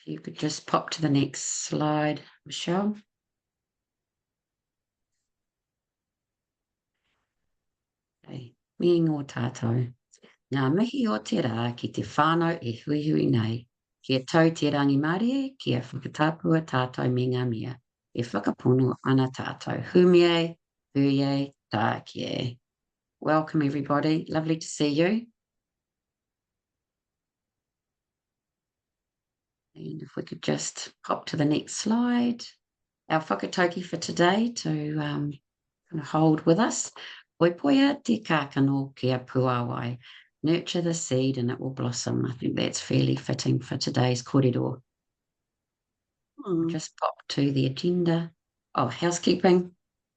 If you could just pop to the next slide, Michelle. Okay. Mi ngō tātou. Ngā mihi o te rā ki te whānau e hui nei. Kia tau te rangi marie, kia whakatapua tātou me ngā mea. E whakapono ana tātou. Humie, huie, tākie. Welcome everybody. Lovely to see you. And if we could just pop to the next slide. Our whakatauki for today to kind of hold with us. Oipoia te kākano kia puawai. Nurture the seed and it will blossom. I think that's fairly fitting for today's kōrero. Just pop to the agenda. Oh, housekeeping.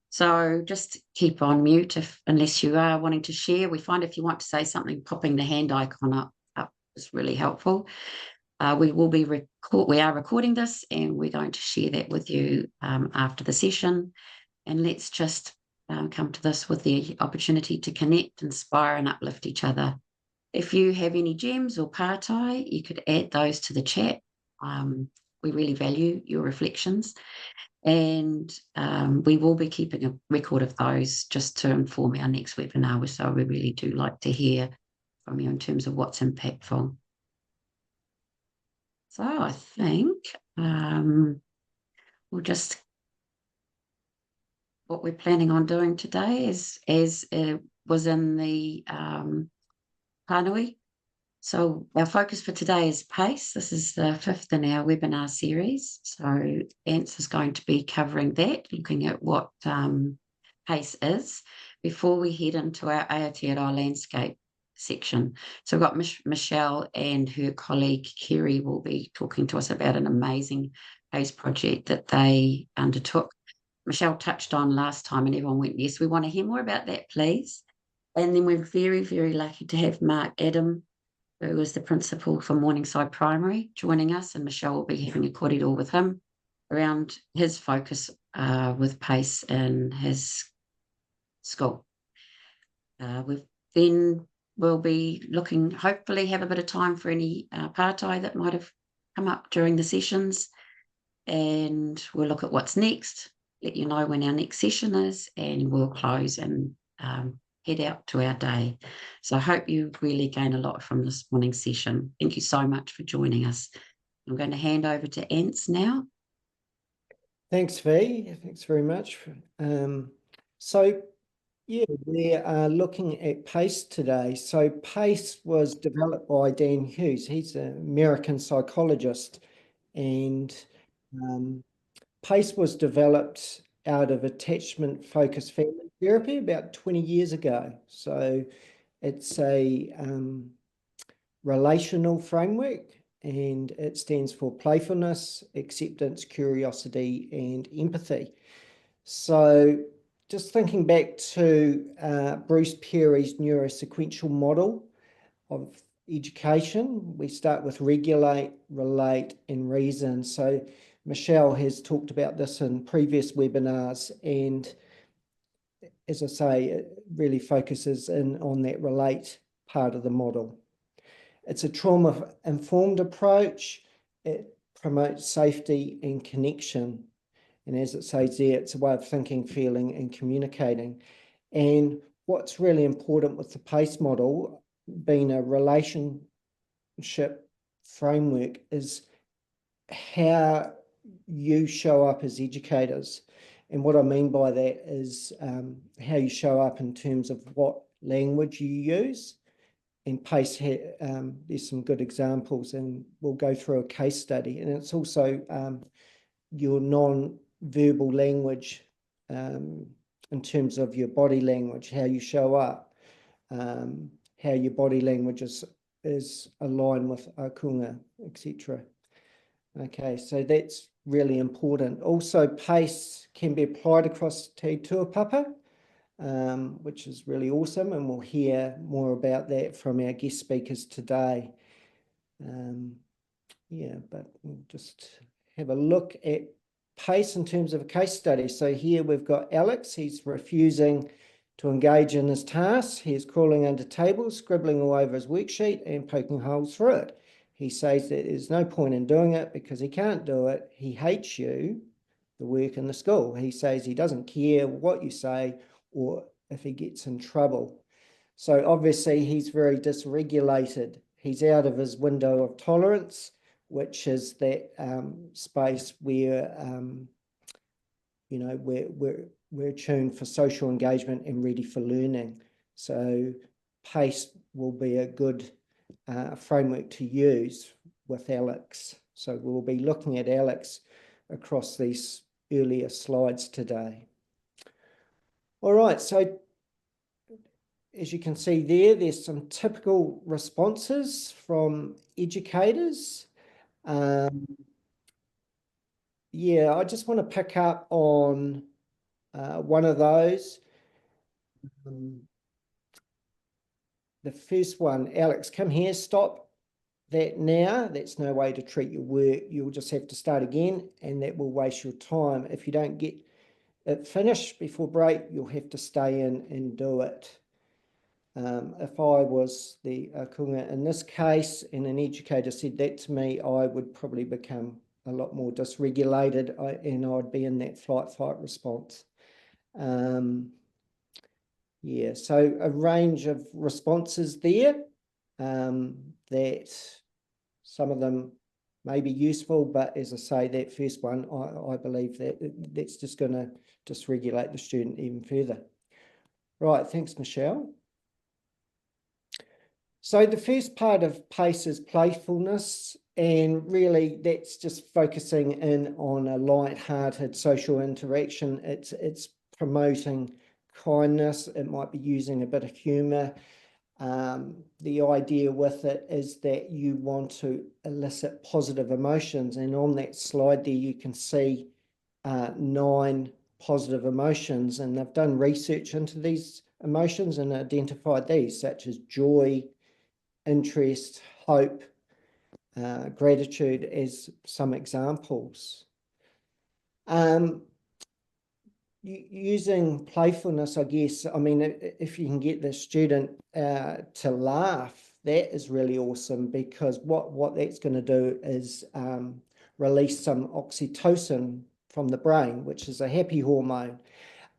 So just keep on mute unless you are wanting to share. We find if you want to say something, popping the hand icon up is really helpful. We are recording this and we're going to share that with you after the session. And let's just come to this with the opportunity to connect, inspire and uplift each other. If you have any gems or pārtai, you could add those to the chat. We really value your reflections. And we will be keeping a record of those just to inform our next webinar. So we really do like to hear from you in terms of what's impactful. So I think we'll just, what we're planning on doing today is, as was in the Pānui. So our focus for today is PACE. This is the 5th in our webinar series. So Ants is going to be covering that, looking at what PACE is, before we head into our Aotearoa landscape section. So we've got Michelle and her colleague Kerry will be talking to us about an amazing PACE project that they undertook. Michelle touched on last time and everyone went, yes, we want to hear more about that, please. And then we're very, very lucky to have Mark Adam, who is the principal for Morningside Primary, joining us, and Michelle will be having a kōrero with him around his focus with PACE in his school. We'll be looking, hopefully have a bit of time for any pārtai that might have come up during the sessions, and we'll look at what's next, let you know when our next session is, and we'll close and head out to our day. So I hope you really gain a lot from this morning's session. Thank you so much for joining us. I'm going to hand over to Ants now. Thanks, V. Thanks very much. So, yeah, we are looking at PACE today. So PACE was developed by Dan Hughes. He's an American psychologist, and PACE was developed out of attachment-focused family therapy about 20 years ago. So it's a relational framework, and it stands for playfulness, acceptance, curiosity, and empathy. So just thinking back to Bruce Perry's neurosequential model of education, we start with regulate, relate, and reason. So Michelle has talked about this in previous webinars, and as I say, it really focuses in on that relate part of the model. It's a trauma-informed approach. It promotes safety and connection. And as it says there, it's a way of thinking, feeling, and communicating. And what's really important with the PACE model, being a relationship framework, is how you show up as educators. And what I mean by that is how you show up in terms of what language you use. And PACE, there's some good examples, and we'll go through a case study. And it's also your non-verbal language in terms of your body language, how you show up, how your body language is aligned with akunga, etc. Okay, so that's really important. Also, PACE can be applied across Te Tuapapa, which is really awesome, and we'll hear more about that from our guest speakers today. Yeah, but we'll just have a look at PACE in terms of a case study. So here we've got Alex. He's refusing to engage in his tasks. He's crawling under tables, scribbling all over his worksheet and poking holes through it. He says that there's no point in doing it because he can't do it. He hates you, the work in the school. He says he doesn't care what you say or if he gets in trouble. So obviously he's very dysregulated. He's out of his window of tolerance, which is that space where, you know, we're tuned for social engagement and ready for learning. So PACE will be a good framework to use with Alex. So we'll be looking at Alex across these earlier slides today. All right, so as you can see there, there's some typical responses from educators. Yeah, I just want to pick up on one of those. The first one, Alex, come here, stop that now. That's no way to treat your work. You'll just have to start again, and that will waste your time. If you don't get it finished before break, you'll have to stay in and do it. If I was the kunga in this case and an educator said that to me, I would probably become a lot more dysregulated and I'd be in that flight-fight response. Yeah, so a range of responses there that some of them may be useful, but as I say, that first one, I believe that's just going to dysregulate the student even further. Right, thanks, Michelle. So the first part of PACE is playfulness, and really that's just focusing in on a light-hearted social interaction. It's promoting kindness. It might be using a bit of humour. The idea with it is that you want to elicit positive emotions, and on that slide there you can see 9 positive emotions, and they've done research into these emotions and identified these, such as joy, interest, hope, gratitude as some examples. Using playfulness, I guess, I mean, if you can get the student to laugh, that is really awesome, because what that's going to do is release some oxytocin from the brain, which is a happy hormone.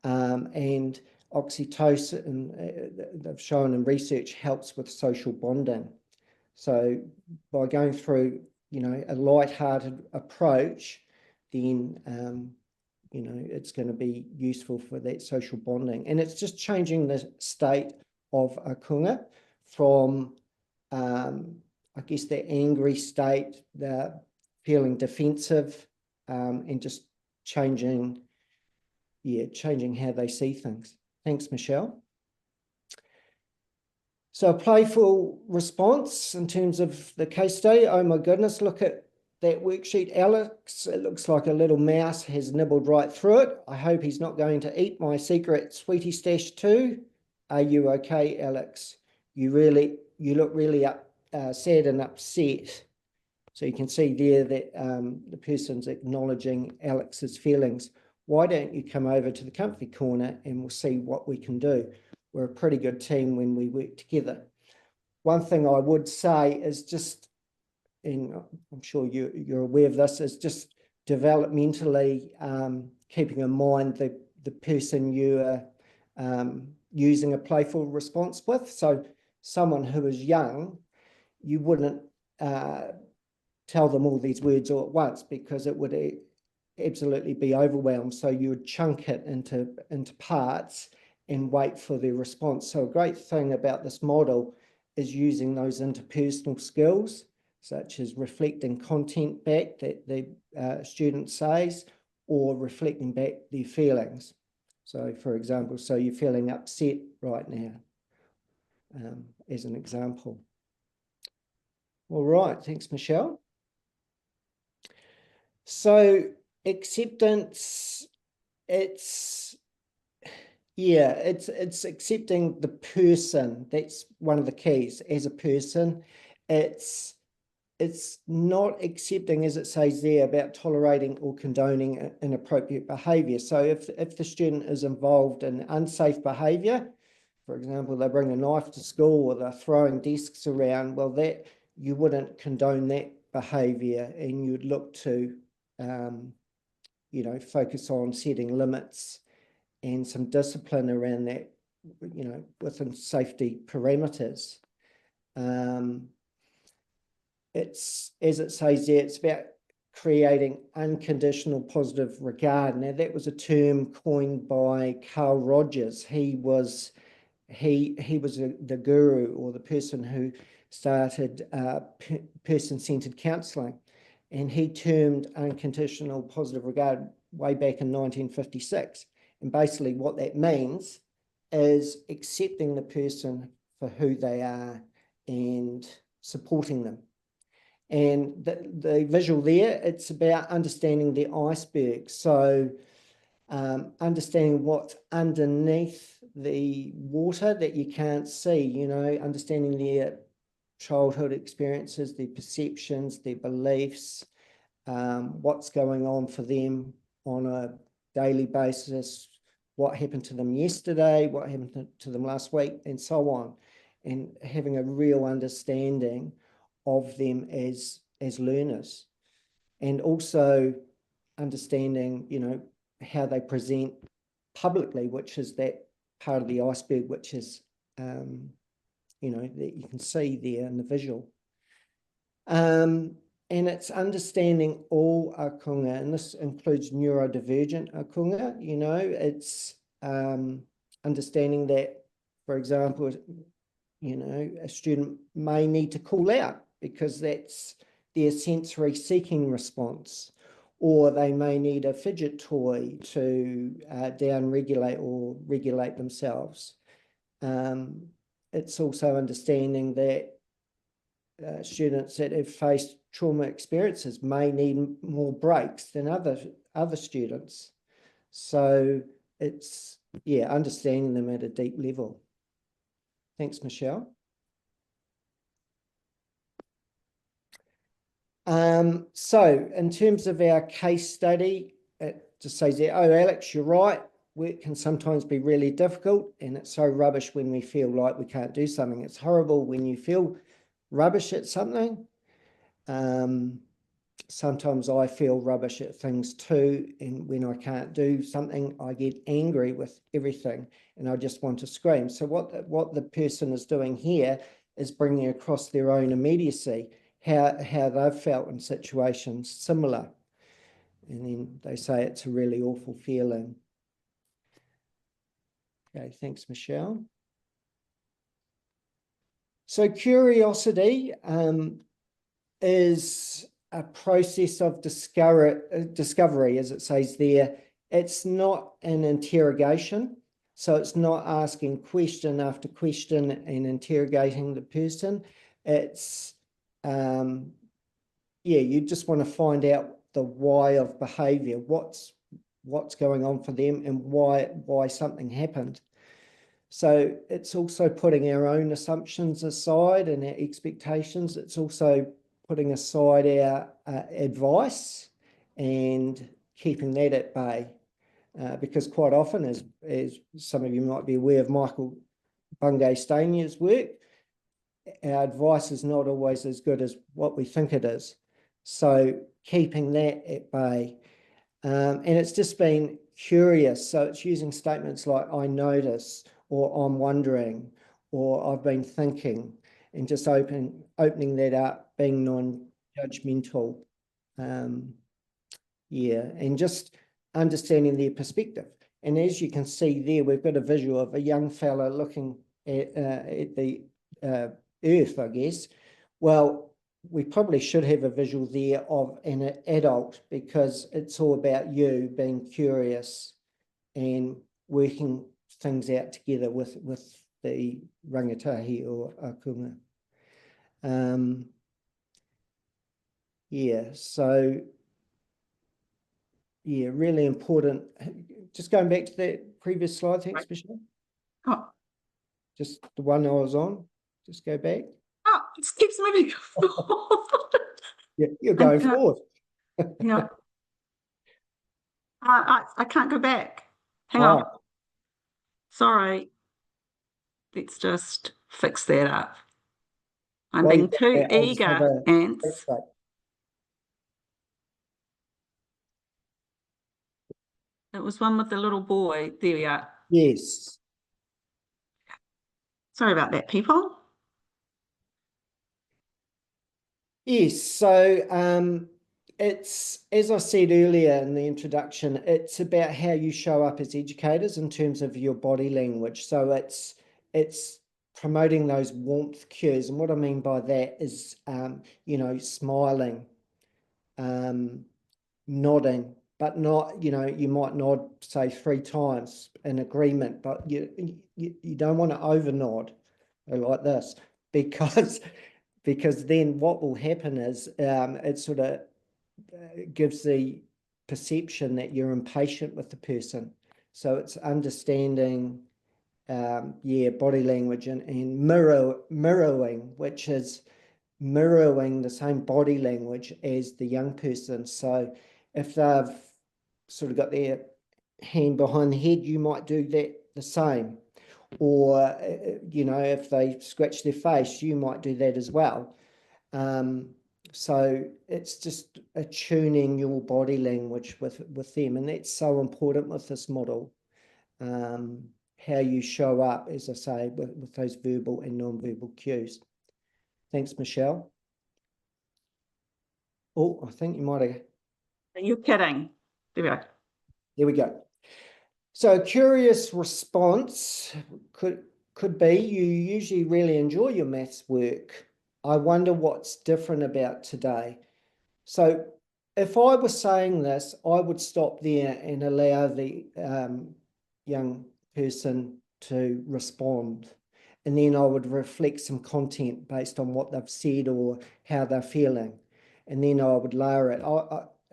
And oxytocin, they've shown in research, helps with social bonding. So by going through, you know, a light-hearted approach, then you know, it's going to be useful for that social bonding. And it's just changing the state of a kunga from, I guess, the angry state, the feeling defensive, and just changing how they see things. Thanks, Michelle. So a playful response in terms of the case study. Oh my goodness, look at that worksheet, Alex. It looks like a little mouse has nibbled right through it. I hope he's not going to eat my secret sweetie stash too. Are you okay, Alex? You look really sad and upset. So you can see there that the person's acknowledging Alex's feelings. Why don't you come over to the comfy corner and we'll see what we can do. We're a pretty good team when we work together. One thing I would say is just, and I'm sure you're aware of this, is just developmentally keeping in mind the person you are using a playful response with. So someone who is young, you wouldn't tell them all these words all at once, because it would absolutely be overwhelmed. So you would chunk it into parts and wait for their response. So a great thing about this model is using those interpersonal skills, such as reflecting content back that the student says, or reflecting back their feelings. So for example, so you're feeling upset right now, as an example. All right, thanks, Michelle. So acceptance, it's accepting the person. That's one of the keys. As a person, it's not accepting, as it says there, about tolerating or condoning inappropriate behavior. So if the student is involved in unsafe behavior, for example, they bring a knife to school or they're throwing desks around, well, that you wouldn't condone that behaviour, and you'd look to, you know, focus on setting limits and some discipline around that, you know, within safety parameters. It's, as it says there, it's about creating unconditional positive regard. Now, that was a term coined by Carl Rogers. He was the guru, or the person who started person-centered counselling, and he termed unconditional positive regard way back in 1956. And basically what that means is accepting the person for who they are and supporting them. And the visual there, it's about understanding the iceberg. So understanding what's underneath the water that you can't see, you know, understanding their childhood experiences, their perceptions, their beliefs, what's going on for them on a daily basis, what happened to them yesterday, what happened to them last week, and so on, and having a real understanding of them as learners, and also understanding, you know, how they present publicly, which is that part of the iceberg, which is, you know, that you can see there in the visual. And it's understanding all akunga, and this includes neurodivergent akunga. You know, it's understanding that, for example, you know, a student may need to call out because that's their sensory seeking response, or they may need a fidget toy to down-regulate or regulate themselves. It's also understanding that students that have faced trauma experiences may need more breaks than other students. So it's, yeah, understanding them at a deep level. Thanks, Michelle. So in terms of our case study, it just says there, oh, Alex, you're right. Work can sometimes be really difficult, and it's so rubbish when we feel like we can't do something. It's horrible when you feel rubbish at something. Sometimes I feel rubbish at things too, and when I can't do something, I get angry with everything, and I just want to scream. So what the person is doing here is bringing across their own immediacy, how they've felt in situations similar. And then they say it's a really awful feeling. Okay, thanks, Michelle. So curiosity is a process of discovery, as it says there. It's not an interrogation. So it's not asking question after question and interrogating the person. It's, yeah, you just want to find out the why of behavior, what's going on for them, and why something happened. So it's also putting our own assumptions aside and our expectations. It's also putting aside our advice and keeping that at bay. Because quite often, as some of you might be aware of Michael Bungay Stanier's work, our advice is not always as good as what we think it is. So keeping that at bay. And it's just been curious. So it's using statements like, I notice, or I'm wondering, or I've been thinking, and just opening that up, being non-judgmental. Yeah, and just understanding their perspective. And as you can see there, we've got a visual of a young fella looking at the earth, I guess. Well, we probably should have a visual there of an adult, because it's all about you being curious and working things out together with the rangatahi or akunga. Yeah, so yeah, really important. Just going back to that previous slide, thanks, Michelle. Oh. Just the one I was on. Just go back. Oh, it keeps moving forward. Yeah, you're going forward. Yeah. I can't go back. Hang on. Sorry. Let's just fix that up. I'm While being you've got too that, I'll just have eager, a Ants. quick break. It was one with the little boy. There we are. Yes. Sorry about that, people. Yes, so it's, as I said earlier in the introduction, it's about how you show up as educators in terms of your body language. So it's promoting those warmth cues. And what I mean by that is, you know, smiling, nodding, but not, you know, you might nod, say, 3 times in agreement, but you don't want to over nod like this, because then what will happen is it sort of gives the perception that you're impatient with the person. So it's understanding, body language and mirroring, which is mirroring the same body language as the young person. So if they've sort of got their hand behind the head, you might do that the same. Or, you know, if they scratch their face, you might do that as well. So it's just attuning your body language with them. And that's so important with this model. How you show up, as I say, with those verbal and non-verbal cues. Thanks, Michelle. Oh, I think you might have. You're kidding. There we go. There we go. So a curious response could be, you usually really enjoy your maths work. I wonder what's different about today. So if I was saying this, I would stop there and allow the young person to respond. And then I would reflect some content based on what they've said or how they're feeling. And then I would layer it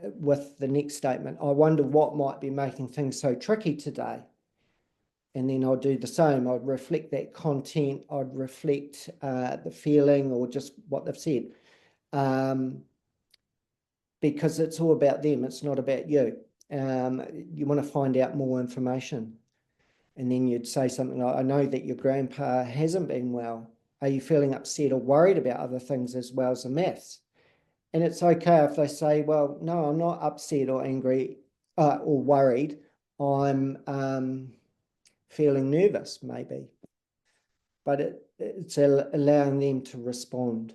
with the next statement. I wonder what might be making things so tricky today. And then I'll do the same. I'd reflect that content. I'd reflect the feeling or just what they've said. Because it's all about them. It's not about you. You want to find out more information. And then you'd say something like, I know that your grandpa hasn't been well. Are you feeling upset or worried about other things as well as the maths? And it's okay if they say, well, no, I'm not upset or angry or worried. I'm feeling nervous, maybe. But it's allowing them to respond.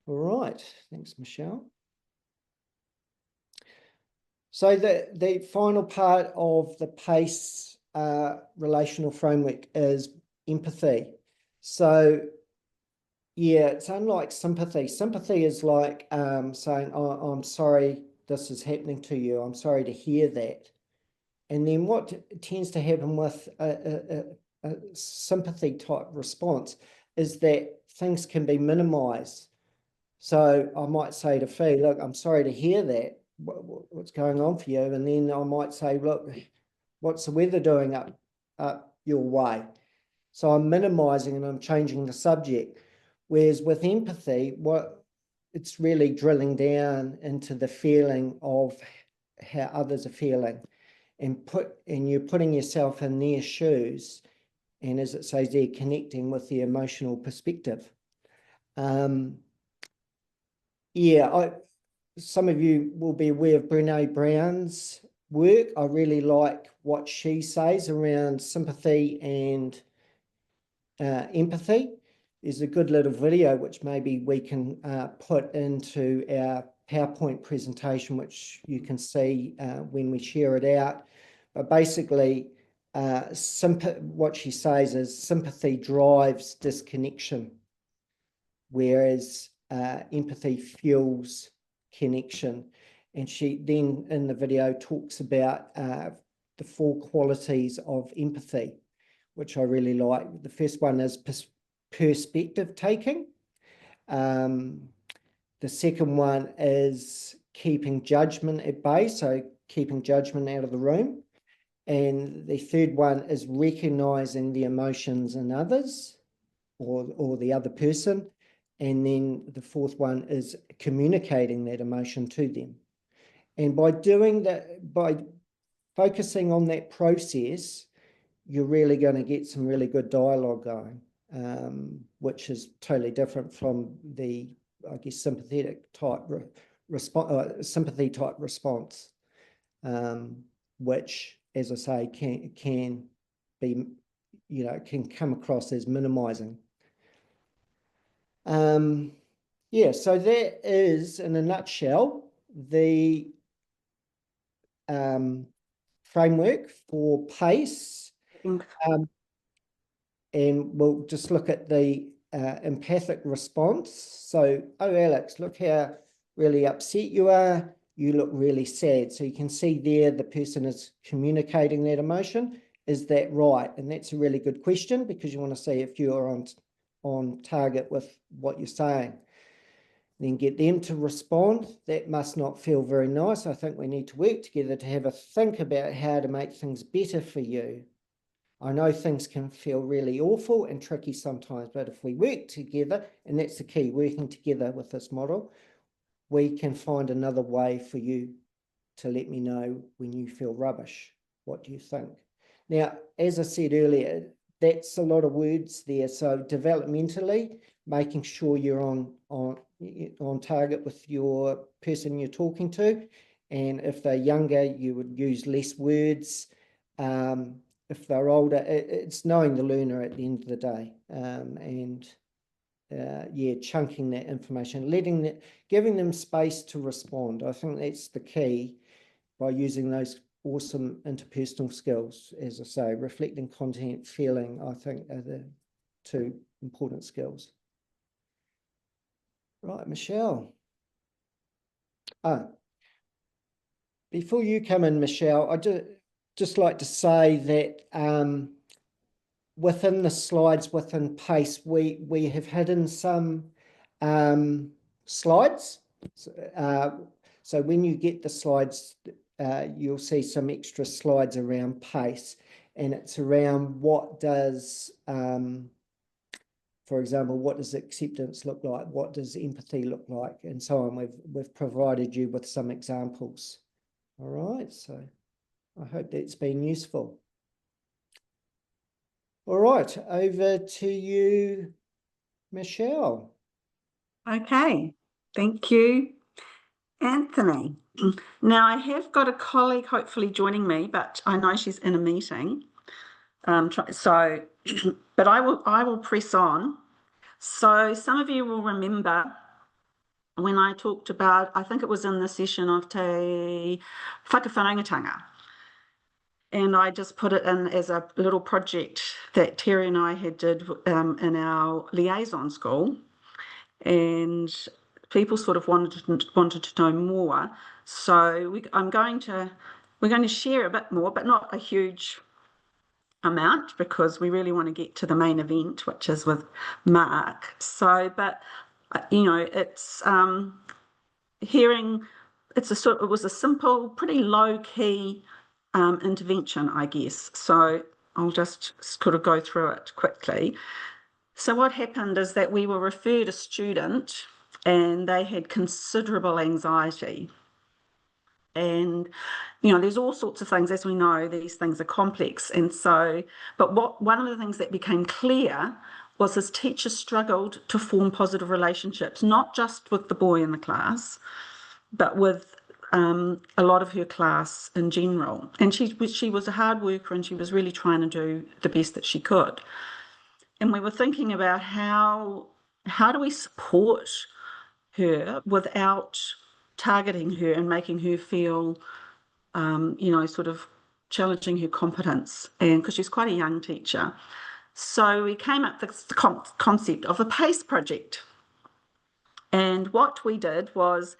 All right. Thanks, Michelle. So the final part of the PACE relational framework is empathy. So yeah, it's unlike sympathy. Sympathy is like saying, oh, I'm sorry this is happening to you. I'm sorry to hear that. And then what tends to happen with a sympathy type response is that things can be minimized. So I might say to Fee, look, I'm sorry to hear that. What's going on for you? And then I might say, look, what's the weather doing up your way? So I'm minimizing and I'm changing the subject. Whereas with empathy, it's really drilling down into the feeling of how others are feeling, and you're putting yourself in their shoes, and as it says there, connecting with the emotional perspective. Some of you will be aware of Brené Brown's work. I really like what she says around sympathy and empathy. There's a good little video which maybe we can put into our PowerPoint presentation, which you can see when we share it out. But basically, what she says is sympathy drives disconnection, whereas empathy fuels connection. And she then in the video talks about the 4 qualities of empathy, which I really like. The first one is perspective taking. The second one is keeping judgment at bay, so keeping judgment out of the room. And the third one is recognizing the emotions in others or the other person. And then the fourth one is communicating that emotion to them. And by doing that, by focusing on that process, you're really going to get some really good dialogue going. which is totally different from the, I guess, sympathy type response, which, as I say, can be, can come across as minimizing. Yeah, so that is, in a nutshell, the framework for PACE. And we'll just look at the empathic response. So, oh, Alex, look how really upset you are. You look really sad. So you can see there the person is communicating that emotion. Is that right? And that's a really good question, because you want to see if you're on target with what you're saying. Then get them to respond. That must not feel very nice. I think we need to work together to have a think about how to make things better for you. I know things can feel really awful and tricky sometimes, but if we work together, and that's the key, working together with this model, we can find another way for you to let me know when you feel rubbish. What do you think? Now, as I said earlier, that's a lot of words there. So developmentally, making sure you're on target with your person you're talking to. And if they're younger, you would use less words. If they're older, it's knowing the learner at the end of the day, yeah, chunking that information, giving them space to respond. I think that's the key, by using those awesome interpersonal skills. As I say, reflecting, content, feeling, I think, are the two important skills. Right, Michelle. Before you come in, Michelle, I just like to say that within the slides within PACE, we have hidden some slides. So when you get the slides, you'll see some extra slides around PACE, and it's around what does, for example, what does acceptance look like? What does empathy look like? And so on. We've provided you with some examples. All right, so I hope that's been useful. All right, over to you, Michelle. Okay, thank you, Anthony. Now, I have got a colleague hopefully joining me, but I know she's in a meeting. But I will press on. So some of you will remember when I talked about, I think it was in the session of Te Whakawhanangatanga, and I just put it in as a little project that Terry and I had did in our liaison school, and people sort of wanted to know more. So we're going to share a bit more, but not a huge amount, because we really want to get to the main event, which is with Mark. So, but it's it was a simple, pretty low key intervention, I guess. So I'll just sort of go through it quickly. So what happened is that we were referred a student, and they had considerable anxiety. And, there's all sorts of things, as we know, these things are complex. And so, but one of the things that became clear was his teacher struggled to form positive relationships, not just with the boy in the class, but with a lot of her class in general. And she was a hard worker, and she was really trying to do the best that she could. And we were thinking about how do we support her without targeting her and making her feel, sort of challenging her competence, and because she's quite a young teacher. So we came up with the concept of a PACE project. And what we did was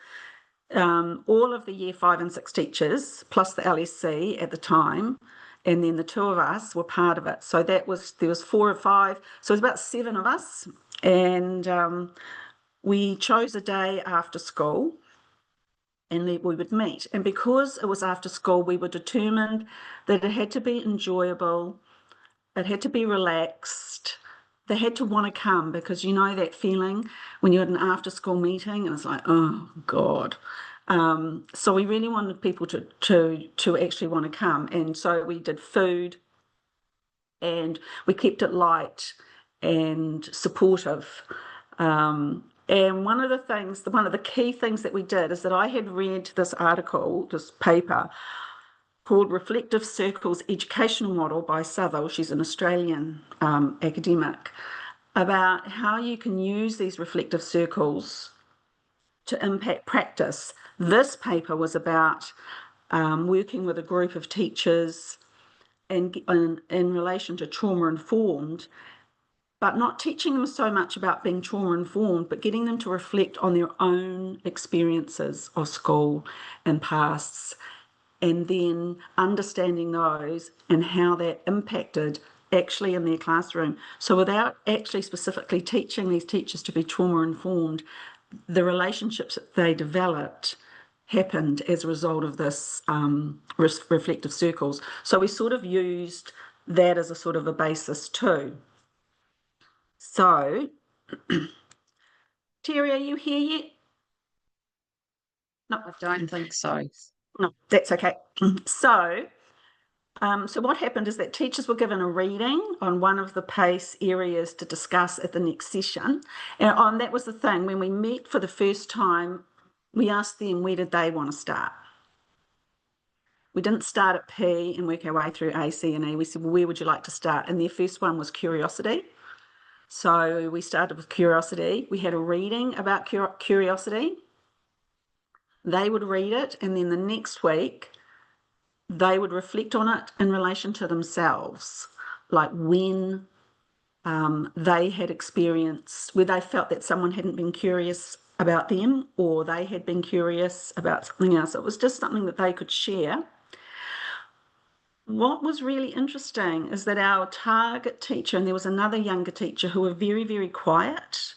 all of the year 5 and 6 teachers, plus the LSC at the time, and then the 2 of us were part of it. So there was 4 or 5, so it was about 7 of us. And we chose a day after school, and we would meet. And because it was after school, we were determined that it had to be enjoyable, it had to be relaxed, they had to want to come, because that feeling when you're at an after school meeting and it's like, oh God. So we really wanted people to actually want to come. And so we did food, and we kept it light, and supportive. And one of the key things that we did is that I had read this article, this paper, called Reflective Circles Educational Model by Southall. She's an Australian academic, about how you can use these reflective circles to impact practice. This paper was about working with a group of teachers and in relation to trauma-informed, but not teaching them so much about being trauma-informed, but getting them to reflect on their own experiences of school and pasts, and then understanding those and how that impacted actually in their classroom. So without actually specifically teaching these teachers to be trauma-informed, the relationships that they developed happened as a result of this reflective circles. So we sort of used that as a sort of a basis too. So, Terry, are you here yet? No, I don't think so. No, that's okay. So what happened is that teachers were given a reading on one of the PACE areas to discuss at the next session. And that was the thing, when we met for the first time, we asked them where did they want to start. We didn't start at P and work our way through A, C, and E. We said, well, where would you like to start? And their first one was curiosity. So we started with curiosity. We had a reading about curiosity. They would read it, and then the next week, they would reflect on it in relation to themselves, like when they had experienced, where they felt that someone hadn't been curious about them or they had been curious about something else. It was just something that they could share. What was really interesting is that our target teacher, and there was another younger teacher who were very, very quiet,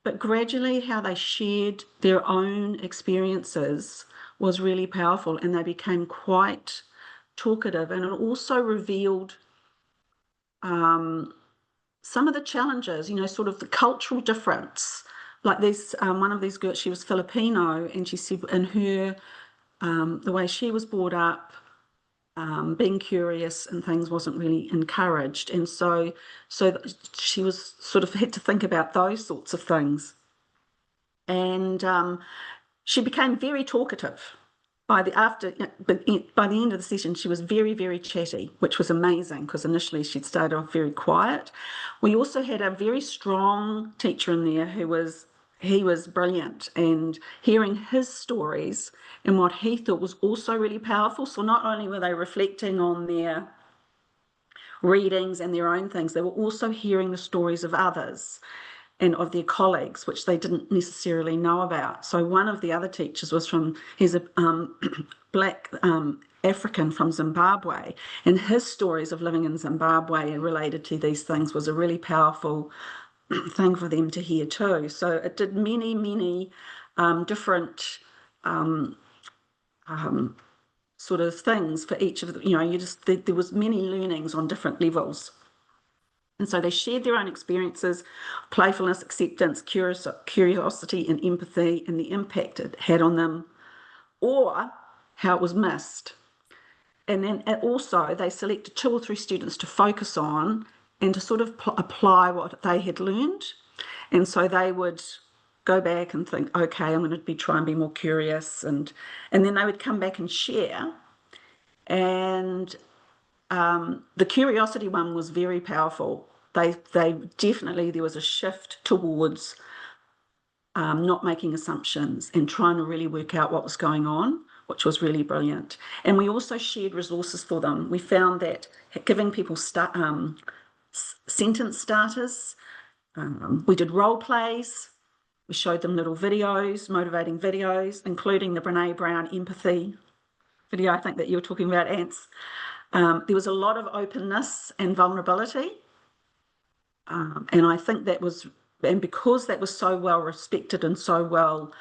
but gradually how they shared their own experiences was really powerful, and they became quite talkative. And it also revealed some of the challenges, you know, sort of the cultural difference. Like this, one of these girls, she was Filipino, and she said in her, the way she was brought up, being curious and things wasn't really encouraged. And so she was sort of had to think about those sorts of things. And she became very talkative. By the end of the session, she was very, very chatty, which was amazing because initially she'd started off very quiet. We also had a very strong teacher in there he was brilliant, and hearing his stories and what he thought was also really powerful. So not only were they reflecting on their readings and their own things, they were also hearing the stories of others and of their colleagues, which they didn't necessarily know about. So one of the other teachers he's a black African from Zimbabwe, and his stories of living in Zimbabwe related to these things was a really powerful thing for them to hear too. So it did many, many different sort of things for each of the, you know, there was many learnings on different levels. And so they shared their own experiences, playfulness, acceptance, curiosity, and empathy, and the impact it had on them, or how it was missed. And then also they selected 2 or 3 students to focus on and to sort of apply what they had learned. And so they would go back and think, okay, I'm going to try and be more curious. And then they would come back and share. And the curiosity one was very powerful. They definitely, there was a shift towards not making assumptions and trying to really work out what was going on, which was really brilliant. And we also shared resources for them. We found that giving people sentence starters, we did role plays, we showed them little videos, motivating videos, including the Brene Brown empathy video, I think that you were talking about, Ants. There was a lot of openness and vulnerability. And I think that was, and because that was so well respected and so well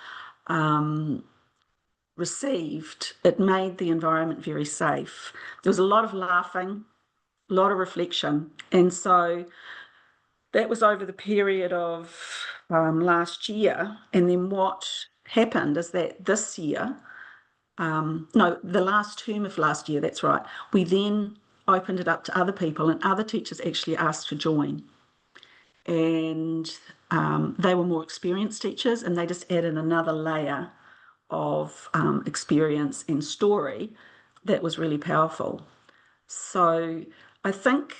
received, it made the environment very safe. There was a lot of laughing, a lot of reflection. And so that was over the period of last year. And then what happened is that this year, the last term of last year, that's right, we then opened it up to other people, and other teachers actually asked to join. and they were more experienced teachers, and they just added another layer of experience and story that was really powerful. So I think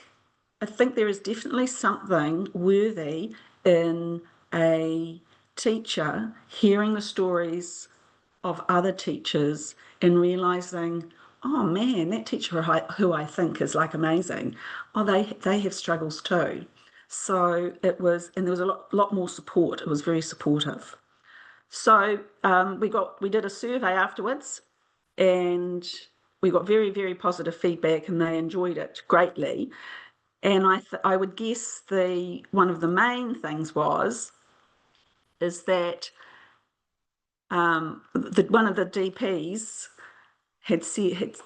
there is definitely something worthy in a teacher hearing the stories of other teachers and realizing, oh man, that teacher who I think is like amazing, oh, they have struggles too. So it was, and there was a lot more support. It was very supportive. So we did a survey afterwards, and we got very, very positive feedback, and they enjoyed it greatly. And I would guess one of the main things is that one of the DPs had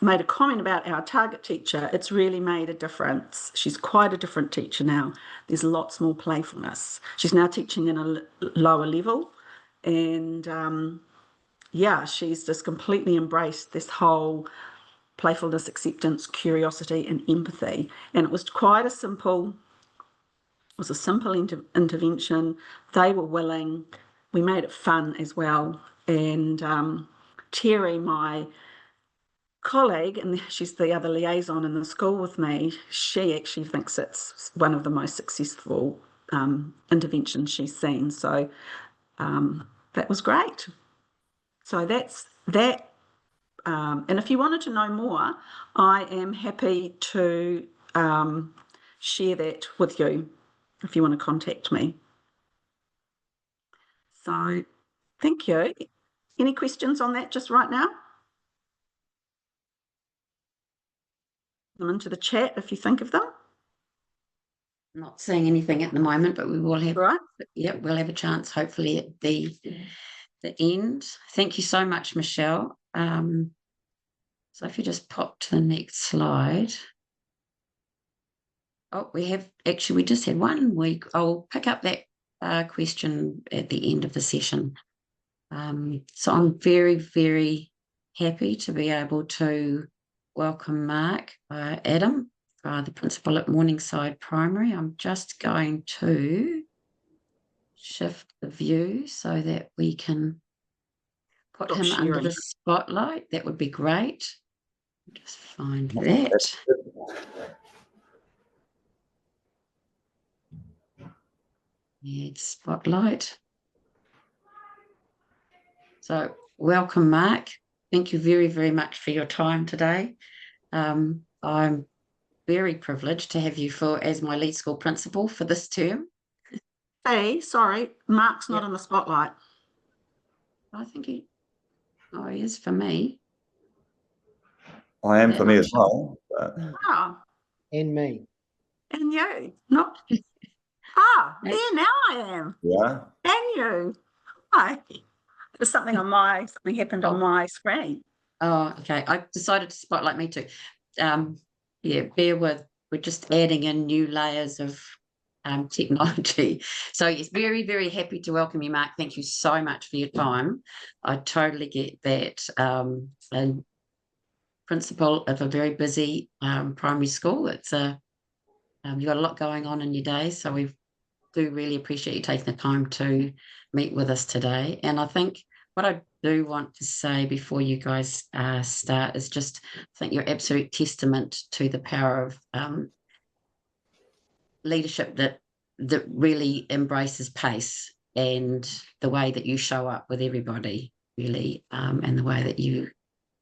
made a comment about our target teacher. It's really made a difference. She's quite a different teacher now. There's lots more playfulness. She's now teaching in a lower level, and yeah, she's just completely embraced this whole playfulness, acceptance, curiosity, and empathy. And it was quite a simple intervention. They were willing. We made it fun as well. And Terry, my colleague, and she's the other liaison in the school with me, she actually thinks it's one of the most successful interventions she's seen. So that was great. So that's that. And if you wanted to know more, I am happy to share that with you if you want to contact me. So thank you. Any questions on that just right now? Them into the chat if you think of them. Not seeing anything at the moment, but we will have. Right. Yeah, we'll have a chance hopefully at the end. Thank you so much, Michelle. So if you just pop to the next slide. Oh, we just had one week. I'll pick up that question at the end of the session. So I'm very, very happy to be able to welcome Mark Adam, the principal at Morningside Primary. I'm just going to shift the view so that we can put him under the spotlight. That would be great. Just find that. Add spotlight. So welcome, Mark. Thank you very, very much for your time today. I'm very privileged to have you as my lead school principal for this term. Hey, sorry, Mark's not in the spotlight. I think he is for me. I am for me as well. But... Oh. And me. And you. Not. There now I am. Yeah. And you. Hi. There's something happened on my screen. Oh, okay. I decided to spotlight me too. Bear with. We're just adding in new layers of technology. So yes, very, very happy to welcome you, Mark. Thank you so much for your time. I totally get that. And principal of a very busy primary school. It's you've got a lot going on in your day, so we do really appreciate you taking the time to meet with us today. And I think what I do want to say before you guys start is just, I think you're absolute testament to the power of leadership that really embraces pace, and the way that you show up with everybody, really, and the way that you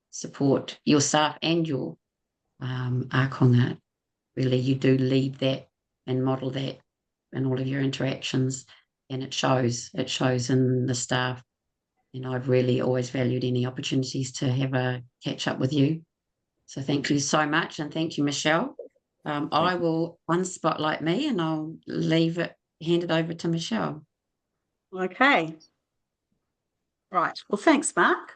support your staff and your ākonga. Really, you do lead that and model that in all of your interactions, and it shows in the staff. And I've really always valued any opportunities to have a catch up with you. So thank you so much, and thank you, Michelle. I will unspotlight me, and I'll hand it over to Michelle. Okay. Right. Well, thanks, Mark.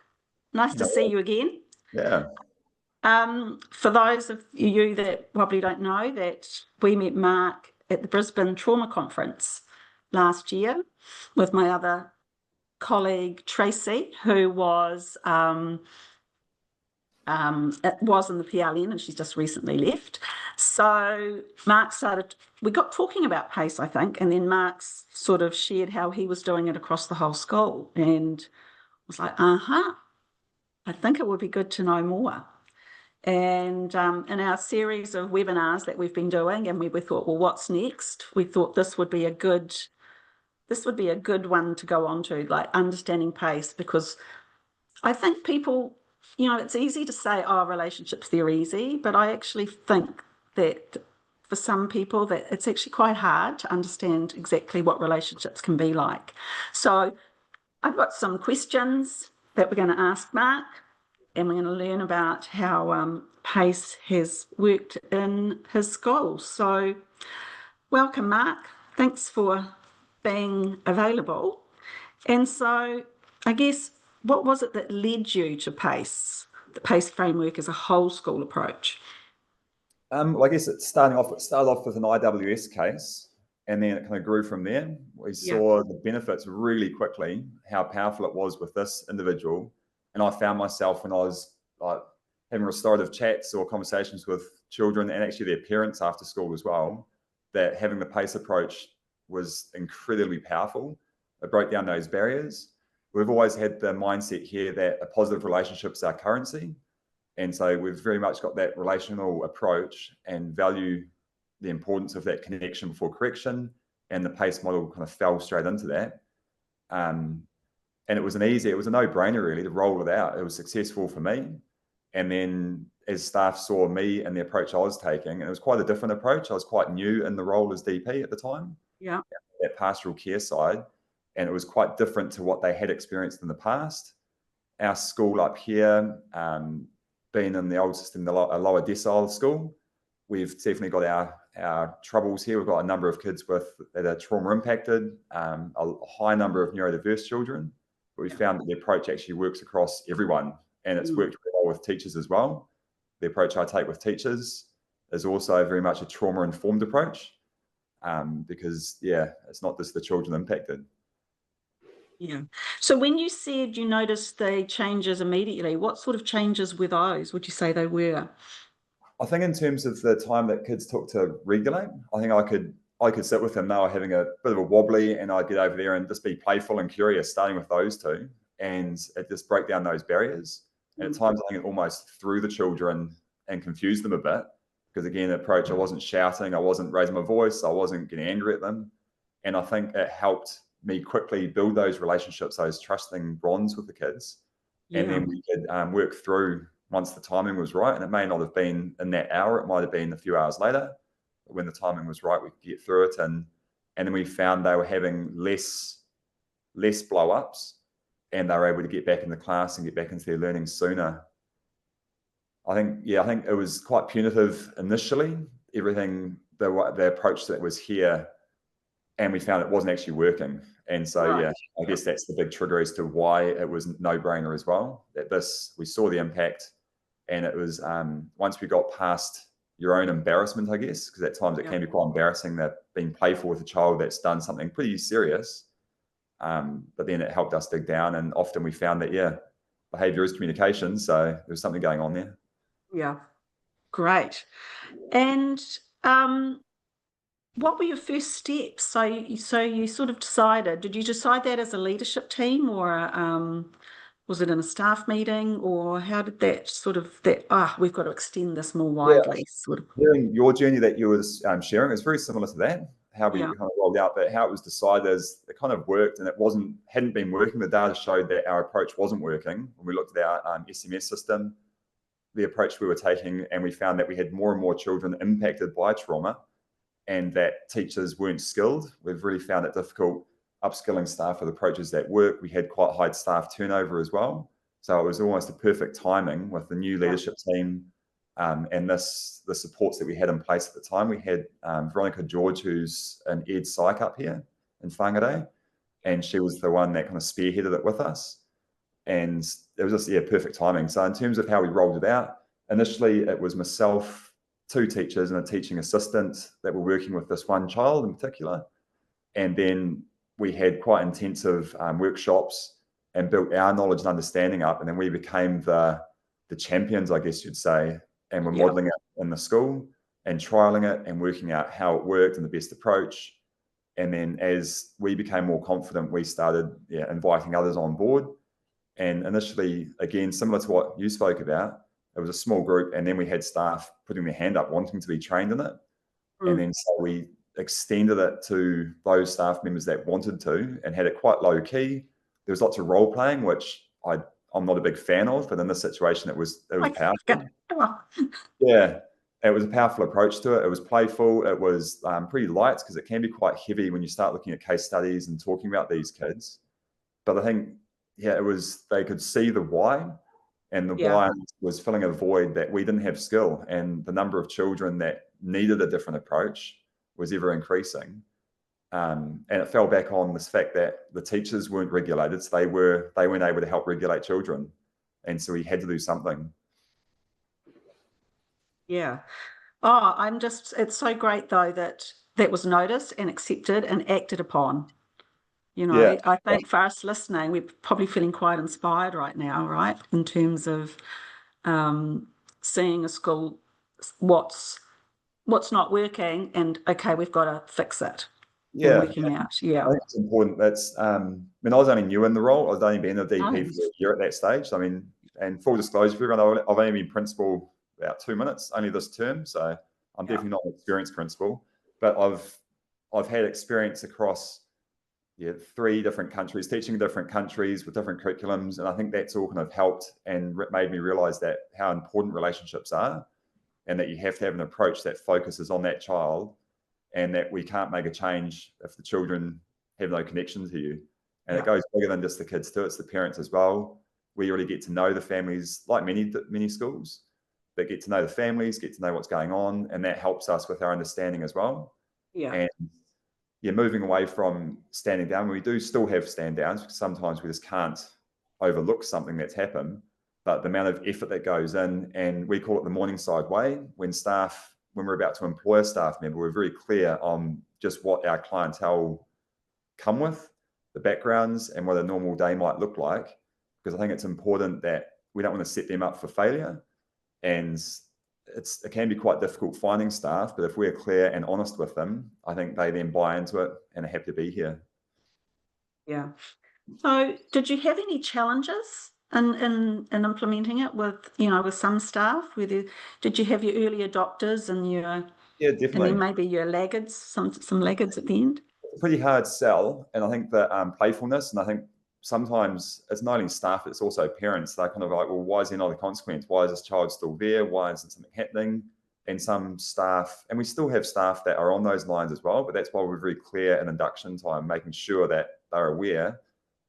Nice to see you again. Yeah. For those of you that probably don't know, that we met Mark at the Brisbane Trauma Conference last year with my other colleague Tracy, who was It was in the PLN, and she's just recently left. So Mark we got talking about PACE, I think, and then Mark sort of shared how he was doing it across the whole school, and was like, I think it would be good to know more. And in our series of webinars that we've been doing, and we thought, well, what's next? We thought this would be a good one to go on to, like understanding PACE, because I think people, it's easy to say, oh, relationships, they're easy, but I actually think that for some people that it's actually quite hard to understand exactly what relationships can be like. So I've got some questions that we're going to ask Mark, and we're going to learn about how PACE has worked in his school. So welcome, Mark. Thanks for being available. And so I guess, what was it that led you to PACE, the PACE framework as a whole school approach? Well, I guess it started off with an IWS case, and then it kind of grew from there. We saw the benefits really quickly, how powerful it was with this individual. And I found myself, when I was like having restorative chats or conversations with children and actually their parents after school as well, that having the PACE approach was incredibly powerful. It broke down those barriers. We've always had the mindset here that a positive relationship's our currency. And so we've very much got that relational approach and value the importance of that connection before correction. And the PACE model kind of fell straight into that. And it was a no-brainer really to roll it out. It was successful for me. And then as staff saw me and the approach I was taking, and it was quite a different approach. I was quite new in the role as DP at the time. Yeah. That pastoral care side. And it was quite different to what they had experienced in the past. Our school up here, being in the old system, a lower decile school, we've definitely got our troubles here. We've got a number of kids that are trauma impacted, a high number of neurodiverse children. But we found that the approach actually works across everyone, and it's worked well with teachers as well. The approach I take with teachers is also very much a trauma-informed approach, because it's not just the children impacted. Yeah. So when you said you noticed the changes immediately, what sort of changes were those, would you say they were? I think in terms of the time that kids took to regulate, I think I could sit with them. They were having a bit of a wobbly, and I'd get over there and just be playful and curious, starting with those two, and it just break down those barriers. And at times I think it almost threw the children and confused them a bit, because again, the approach, I wasn't shouting, I wasn't raising my voice, I wasn't getting angry at them. And I think it helped me quickly build those relationships, those trusting bonds with the kids. And then we could work through once the timing was right. And it may not have been in that hour, it might have been a few hours later. But when the timing was right, we could get through it. And then we found they were having less blow-ups, and they were able to get back in the class and get back into their learning sooner. I think it was quite punitive initially, everything, the approach that was here, and we found it wasn't actually working. And so, I guess that's the big trigger as to why it was no-brainer as well, that we saw the impact. And it was, once we got past your own embarrassment, I guess, because at times it can be quite embarrassing that being playful with a child that's done something pretty serious. But then it helped us dig down, and often we found that, behavior is communication. So there's something going on there. Yeah, great. And what were your first steps? So you sort of decided, did you decide that as a leadership team, or was it in a staff meeting, or how did that we've got to extend this more widely? Hearing your journey that you were sharing is very similar to that, how we kind of rolled out, but how it was decided is it kind of worked, and it hadn't been working. The data showed that our approach wasn't working. When we looked at our SMS system, the approach we were taking, and we found that we had more and more children impacted by trauma, and that teachers weren't skilled. We've really found it difficult upskilling staff with approaches that work. We had quite high staff turnover as well. So it was almost a perfect timing with the new leadership team, and the supports that we had in place at the time. We had Veronica George, who's an ed psych up here in Whangarei, and she was the one that kind of spearheaded it with us. And it was just, perfect timing. So in terms of how we rolled it out, initially it was myself, 2 teachers and a teaching assistant that were working with this one child in particular. And then we had quite intensive workshops and built our knowledge and understanding up. And then we became the the champions, I guess you'd say, and were modeling it in the school and trialing it and working out how it worked and the best approach. And then as we became more confident, we started inviting others on board. And initially, again, similar to what you spoke about, it was a small group, and then we had staff putting their hand up wanting to be trained in it. And then so we extended it to those staff members that wanted to and had it quite low key. There was lots of role playing, which I'm not a big fan of, but in this situation, it was powerful. Yeah, it was a powerful approach to it. It was playful. It was pretty light because it can be quite heavy when you start looking at case studies and talking about these kids. But I think, it was, they could see the why, and the why was filling a void that we didn't have skill, and the number of children that needed a different approach was ever increasing. And it fell back on this fact that the teachers weren't regulated, so they weren't able to help regulate children, and so we had to do something. Yeah. Oh, it's so great though that was noticed and accepted and acted upon. I think for us listening, we're probably feeling quite inspired right now, right? In terms of seeing a school, what's not working, and okay, we've got to fix it. Yeah, working out. I think it's important. That's I was only new in the role. I've only been a DP for a year at that stage. I mean, and full disclosure for everyone, I've only been principal about 2 minutes, only this term. So I'm definitely not an experienced principal, but I've had experience across 3 different countries, teaching in different countries with different curriculums. And I think that's all kind of helped and made me realize that how important relationships are, and that you have to have an approach that focuses on that child, and that we can't make a change if the children have no connection to you. And it goes bigger than just the kids too, it's the parents as well. We really get to know the families, like many schools, but get to know the families, get to know what's going on, and that helps us with our understanding as well. And moving away from standing down, we do still have stand downs, because sometimes we just can't overlook something that's happened, but the amount of effort that goes in, and we call it the Morningside way, when we're about to employ a staff member, we're very clear on just what our clientele come with, the backgrounds, and what a normal day might look like, because I think it's important that we don't want to set them up for failure. And it can be quite difficult finding staff, but if we're clear and honest with them, I think they then buy into it and are happy to be here. Yeah. So did you have any challenges in implementing it with some staff? Did you have your early adopters and definitely, and then maybe your laggards, some laggards at the end? Pretty hard sell. And I think that playfulness, and I think sometimes it's not only staff, it's also parents. They're kind of like, well, why is there not a consequence? Why is this child still there? Why isn't something happening? And some staff, and we still have staff that are on those lines as well, but that's why we're very clear in induction time, making sure that they're aware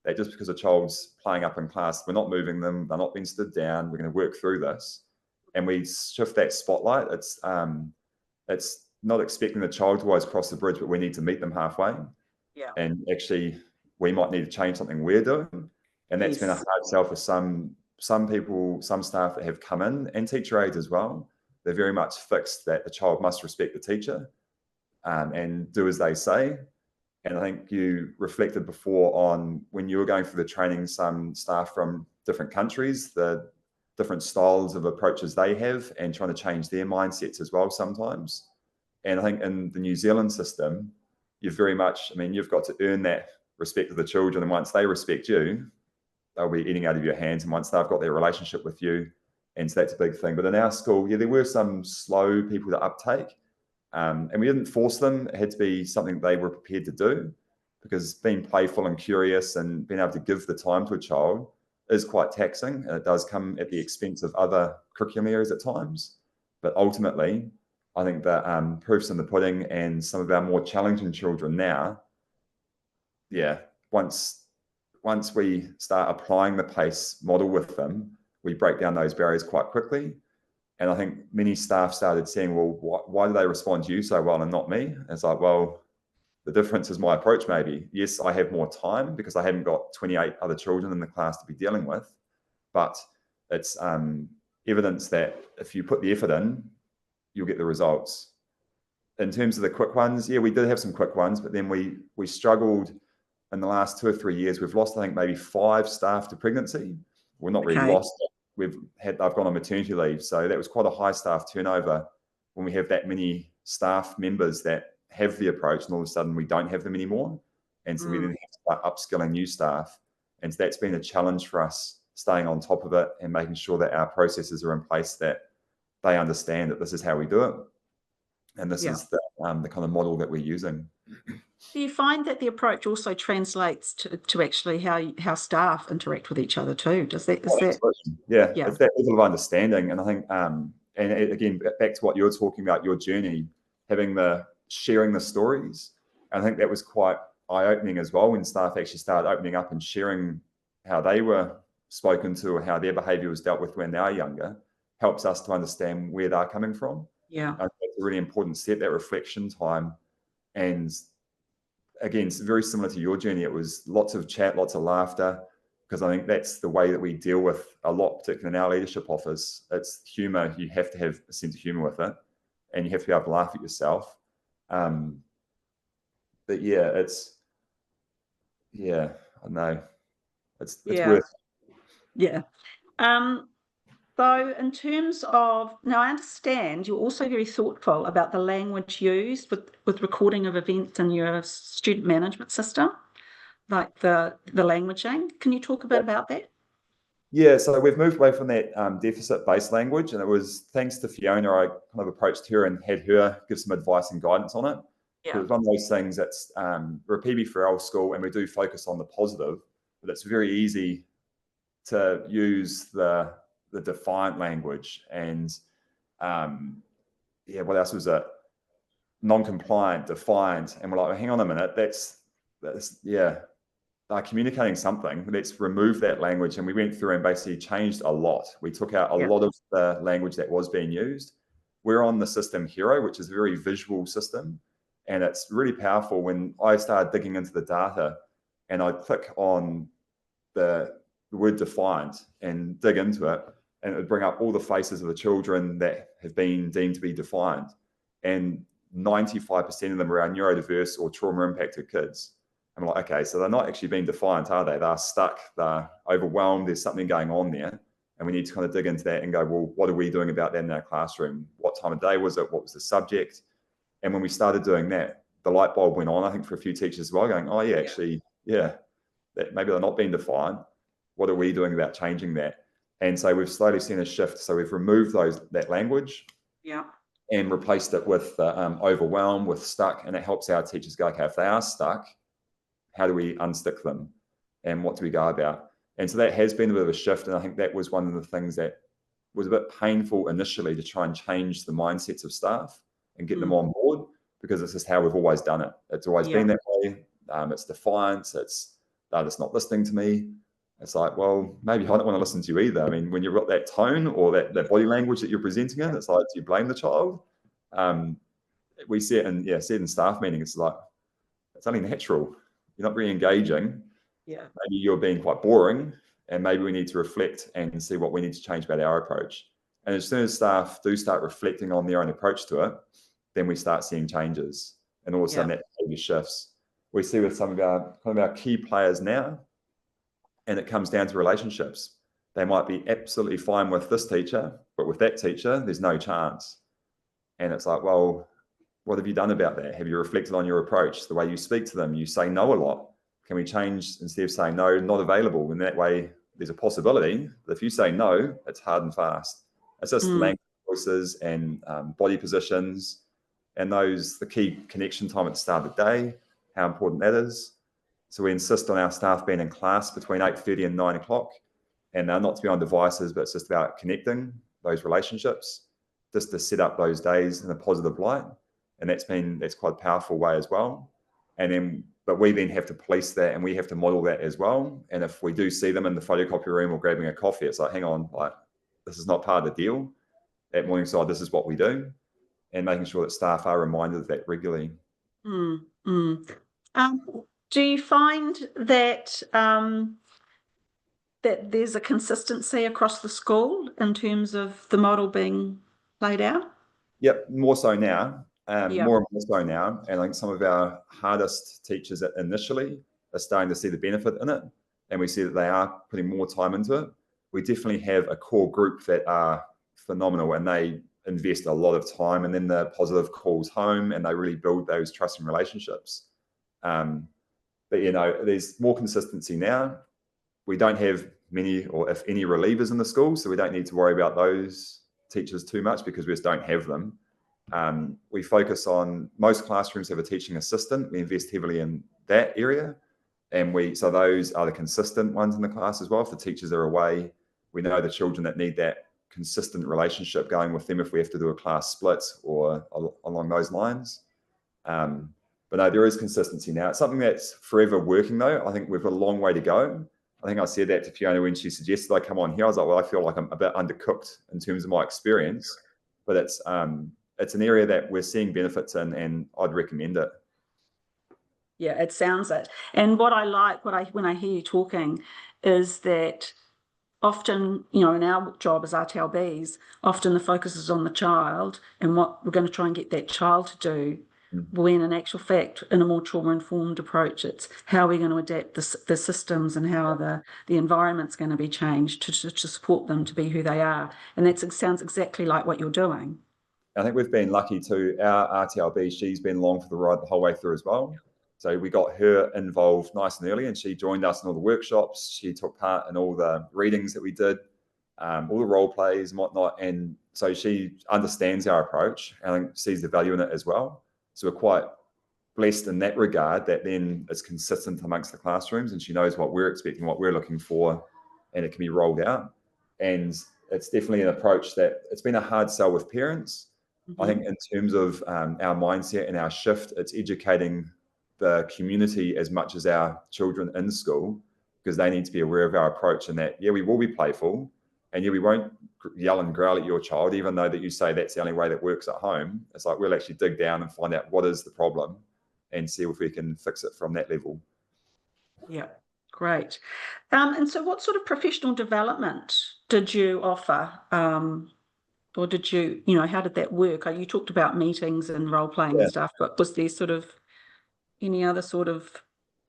that just because a child's playing up in class, we're not moving them, they're not being stood down, we're going to work through this. And we shift that spotlight. It's not expecting the child to always cross the bridge, but we need to meet them halfway. Yeah. And actually, we might need to change something we're doing. And that's been a hard sell for some people, some staff that have come in, and teacher aides as well. They're very much fixed that the child must respect the teacher and do as they say. And I think you reflected before on when you were going through the training, some staff from different countries, the different styles of approaches they have, and trying to change their mindsets as well sometimes. And I think in the New Zealand system, you've got to earn that respect of the children. And once they respect you, they'll be eating out of your hands. And once they've got their relationship with you, and so that's a big thing. But in our school, there were some slow people to uptake. And we didn't force them. It had to be something they were prepared to do, because being playful and curious and being able to give the time to a child is quite taxing. And it does come at the expense of other curriculum areas at times. But ultimately, I think that proof's in the pudding, and some of our more challenging children now, once we start applying the PACE model with them, we break down those barriers quite quickly. And I think many staff started saying, well, why do they respond to you so well and not me? And it's like, well, the difference is my approach maybe. Yes, I have more time because I haven't got 28 other children in the class to be dealing with, but it's evidence that if you put the effort in, you'll get the results. In terms of the quick ones, we did have some quick ones, but then we struggled in the last 2 or 3 years. We've lost, I think, maybe 5 staff to pregnancy. We're not really lost. I've gone on maternity leave, so that was quite a high staff turnover when we have that many staff members that have the approach, and all of a sudden we don't have them anymore, and so we then have to start upskilling new staff, and so that's been a challenge for us, staying on top of it and making sure that our processes are in place, that they understand that this is how we do it, and this is the kind of model that we're using. Do you find that the approach also translates to actually how staff interact with each other too? It's that that level of understanding. And I think, and again, back to what you were talking about, your journey, sharing the stories. And I think that was quite eye-opening as well, when staff actually started opening up and sharing how they were spoken to, or how their behaviour was dealt with when they are younger, helps us to understand where they're coming from. Yeah. I think it's a really important step, that reflection time. And again, it's very similar to your journey. It was lots of chat, lots of laughter, because I think that's the way that we deal with a lot, particularly in our leadership office. It's humour. You have to have a sense of humour with it, and you have to be able to laugh at yourself. But yeah, I know it's worth. Yeah. So in terms of, now I understand you're also very thoughtful about the language used with recording of events in your student management system, like the languaging. Can you talk a bit about that? Yeah, so we've moved away from that deficit-based language, and it was thanks to Fiona, I kind of approached her and had her give some advice and guidance on it. Yeah. It's one of those things that's, we're a PB4L school, and we do focus on the positive, but it's very easy to use the defiant language. And what else was it? Non-compliant, defiant, and we're like, well, hang on a minute, that's communicating something. Let's remove that language. And we went through and basically changed a lot. We took out a lot of the language that was being used. We're on the system Hero, which is a very visual system, and it's really powerful. When I started digging into the data and I click on the word defiant and dig into it, and it would bring up all the faces of the children that have been deemed to be defiant. And 95% of them are our neurodiverse or trauma impacted kids. I'm like, okay, so they're not actually being defiant, are they? They're stuck, they're overwhelmed, there's something going on there. And we need to kind of dig into that and go, well, what are we doing about that in our classroom? What time of day was it? What was the subject? And when we started doing that, the light bulb went on, I think, for a few teachers as well, going, oh yeah, actually, that maybe they're not being defiant. What are we doing about changing that? And so we've slowly seen a shift. So we've removed that language and replaced it with overwhelmed, with stuck. And it helps our teachers go, okay, if they are stuck, how do we unstick them? And what do we go about? And so that has been a bit of a shift. And I think that was one of the things that was a bit painful initially, to try and change the mindsets of staff and get them on board, because this is how we've always done it. It's always been that way. It's defiance. It's they're just not listening to me. It's like, well, maybe I don't want to listen to you either. I mean, when you've got that tone or that body language that you're presenting in, it's like, do you blame the child? We see it in staff meetings. It's like, it's only natural. You're not very engaging. Yeah. Maybe you're being quite boring, and maybe we need to reflect and see what we need to change about our approach. And as soon as staff do start reflecting on their own approach to it, then we start seeing changes, and all of a sudden that behavior shifts. We see with some of our key players now, and it comes down to relationships. They might be absolutely fine with this teacher, but with that teacher, there's no chance. And it's like, well, what have you done about that? Have you reflected on your approach, the way you speak to them? You say no a lot. Can we change, instead of saying no, not available? In that way, there's a possibility. But if you say no, it's hard and fast. It's just language choices and body positions, and the key connection time at the start of the day, how important that is. So we insist on our staff being in class between 8:30 and 9 o'clock, and not to be on devices, but it's just about connecting those relationships, just to set up those days in a positive light. And that's quite a powerful way as well. But we then have to police that, and we have to model that as well. And if we do see them in the photocopy room or grabbing a coffee, it's like, hang on, like, this is not part of the deal. At Morningside, this is what we do, and making sure that staff are reminded of that regularly. Do you find that that there's a consistency across the school in terms of the model being played out? Yep, more so now. More and more so now. And I think some of our hardest teachers initially are starting to see the benefit in it, and we see that they are putting more time into it. we definitely have a core group that are phenomenal, and they invest a lot of time, and then the positive calls home, and they really build those trusting relationships. But there's more consistency now. We don't have many, or if any, relievers in the school, so we don't need to worry about those teachers too much because we just don't have them. We focus on, most classrooms have a teaching assistant. We invest heavily in that area, and so those are the consistent ones in the class as well. If the teachers are away, we know the children that need that consistent relationship going with them if we have to do a class split or along those lines. But no, there is consistency now. It's something that's forever working, though. I think we've got a long way to go. I think I said that to Fiona when she suggested I come on here. I was like, well, I feel like I'm a bit undercooked in terms of my experience, but it's an area that we're seeing benefits in, and I'd recommend it. Yeah, it sounds it. And what I like, when I hear you talking, is that often, in our job as RTLBs, often the focus is on the child and what we're going to try and get that child to do, when in actual fact, in a more trauma-informed approach, it's how we're going to adapt the systems and how the environment's going to be changed to support them to be who they are. And that sounds exactly like what you're doing. I think we've been lucky too. Our RTLB, she's been along for the ride the whole way through as well. So we got her involved nice and early, and she joined us in all the workshops. She took part in all the readings that we did, all the role plays and whatnot. And so she understands our approach and sees the value in it as well. So we're quite blessed in that regard, that then it's consistent amongst the classrooms, and she knows what we're expecting, what we're looking for, and it can be rolled out. And it's definitely an approach that it's been a hard sell with parents. I think in terms of our mindset and our shift, it's educating the community as much as our children in school, because they need to be aware of our approach, and that, yeah, we will be playful, and yeah, we won't yell and growl at your child, even though that you say that's the only way that works at home. It's like, we'll actually dig down and find out what is the problem and see if we can fix it from that level. Yeah, great. And so what sort of professional development did you offer? Or did you, how did that work? You talked about meetings and role playing and stuff, but was there sort of any other sort of?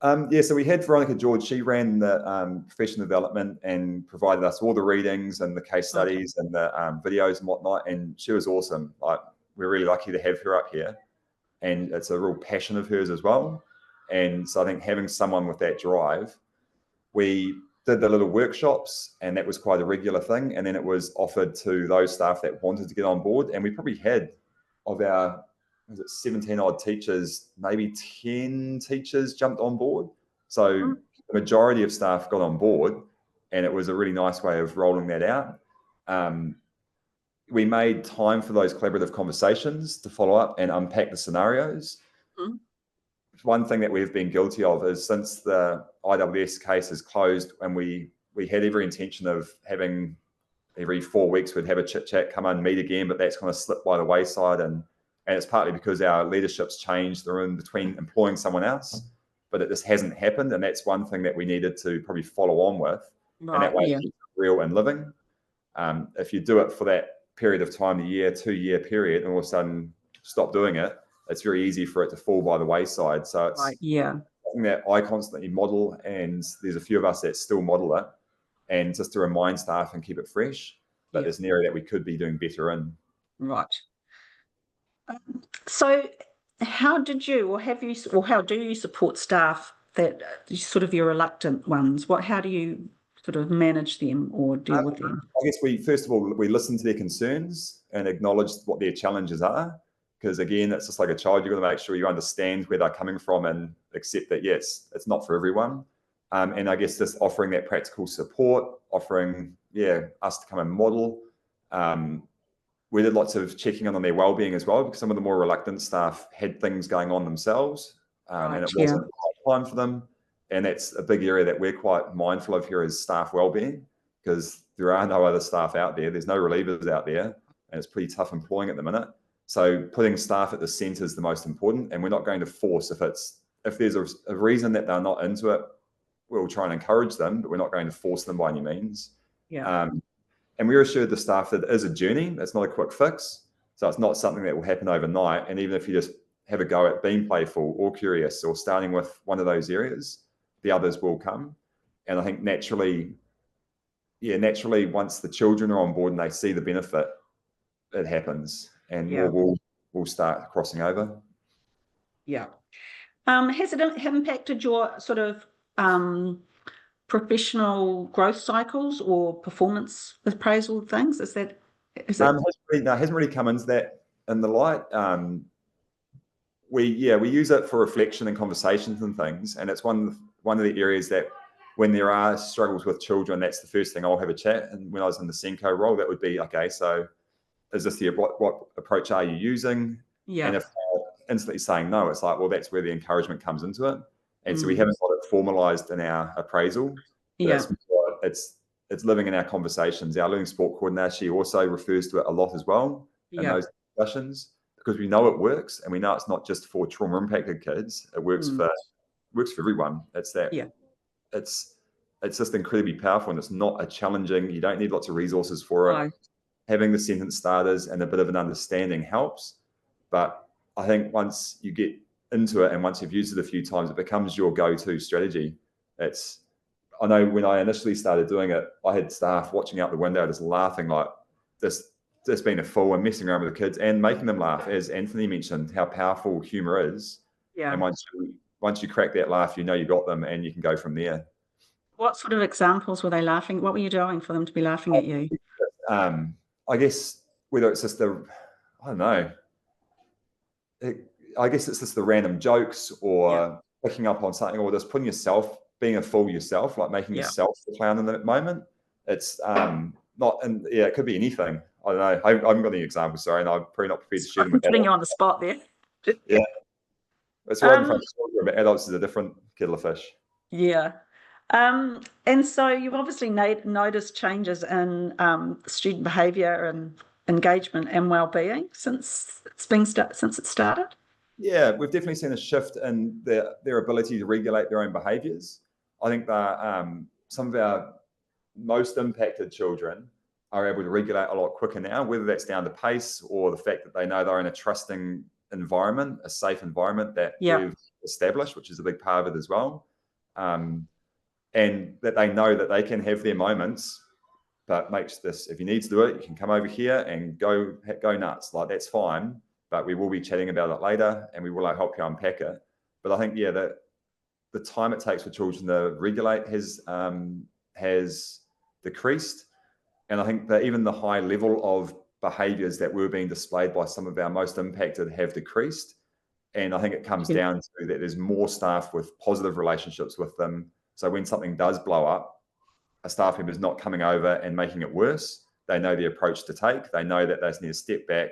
So we had Veronica George. She ran the professional development and provided us all the readings and the case studies and the videos and whatnot. And she was awesome. We're really lucky to have her up here, and it's a real passion of hers as well. And so I think having someone with that drive, we did the little workshops, and that was quite a regular thing. And then it was offered to those staff that wanted to get on board. And we probably had, of our 17 odd teachers, maybe 10 teachers jumped on board. So the majority of staff got on board, and it was a really nice way of rolling that out. We made time for those collaborative conversations to follow up and unpack the scenarios. One thing that we've been guilty of is, since the IWS case is closed, and we had every intention of having every 4 weeks we'd have a chit chat, come and meet again, but that's kind of slipped by the wayside. And it's partly because our leadership's changed. They're in between employing someone else, but it just hasn't happened. And that's one thing that we needed to probably follow on with. Right, and that way it's real and living. If you do it for that period of time, the year, 2 year period, and all of a sudden stop doing it, it's very easy for it to fall by the wayside. So it's something that I constantly model, and there's a few of us that still model it, and just to remind staff and keep it fresh. But there's an area that we could be doing better in. Right. So how did you, or have you, or how do you support staff that sort of your reluctant ones? How do you sort of manage them or deal with them? I guess first of all, we listen to their concerns and acknowledge what their challenges are. Because again, it's just like a child, you've got to make sure you understand where they're coming from and accept that, yes, it's not for everyone. And I guess just offering that practical support, offering, us to come and model. We did lots of checking on their well-being as well, because some of the more reluctant staff had things going on themselves, and it wasn't the right time for them. And that's a big area that we're quite mindful of here, is staff well-being, because there are no other staff out there. There's no relievers out there, and it's pretty tough employing at the minute. So putting staff at the centre is the most important, and we're not going to force. If there's a reason that they're not into it, we'll try and encourage them, but we're not going to force them by any means. And we assured the staff that it is a journey. It's not a quick fix. So it's not something that will happen overnight. And even if you just have a go at being playful or curious or starting with one of those areas, the others will come. And I think naturally, yeah, naturally, once the children are on board and they see the benefit, it happens, and Yeah. more will start crossing over. Yeah. Has it impacted your sort of professional growth cycles or performance appraisal things? Is it? Hasn't really come into that in the light. We use it for reflection and conversations and things, and it's one of the areas that when there are struggles with children, that's the first thing I'll have a chat. And when I was in the Senko role, that would be, okay, so is this what approach are you using? Yeah. And if they're instantly saying no, it's like, well, that's where the encouragement comes into it. And so we haven't got it formalized in our appraisal. Yeah. It's living in our conversations. Our learning support coordinator, she also refers to it a lot as well in those discussions, because we know it works, and we know it's not just for trauma impacted kids. It works for everyone. It's that it's just incredibly powerful, and it's not a challenging. You don't need lots of resources for it. No. Having the sentence starters and a bit of an understanding helps. But I think once you get into it and once you've used it a few times, it becomes your go-to strategy. I know when I initially started doing it, I had staff watching out the window just laughing like this being a fool and messing around with the kids and making them laugh. As Anthony mentioned, how powerful humor is. Yeah. And once you crack that laugh, you know you got them, and you can go from there. What sort of examples were they laughing? What were you doing for them to be laughing at you? I guess whether it's just I don't know. I guess it's just the random jokes, or picking up on something, or just putting yourself, being a fool yourself, like making yourself the clown in that moment. It's not, and it could be anything. I don't know. I haven't got any examples, sorry, and I'm probably not prepared to share them with putting you on the spot there. Yeah. That's why I'm trying to talk about adults is a different kettle of fish. Yeah. And so you've obviously noticed changes in student behaviour and engagement and well-being since it started. Yeah, we've definitely seen a shift in their ability to regulate their own behaviours. I think that some of our most impacted children are able to regulate a lot quicker now, whether that's down to pace or the fact that they know they're in a trusting environment, a safe environment that we've established, which is a big part of it as well. And that they know that they can have their moments, but makes this, if you need to do it, you can come over here and go nuts. Like, that's fine, but we will be chatting about it later, and we will help you unpack it. But I think, that the time it takes for children to regulate has decreased. And I think that even the high level of behaviours that were being displayed by some of our most impacted have decreased. And I think it comes down to that there's more staff with positive relationships with them. So when something does blow up, a staff member is not coming over and making it worse. They know the approach to take. They know that they just need to step back,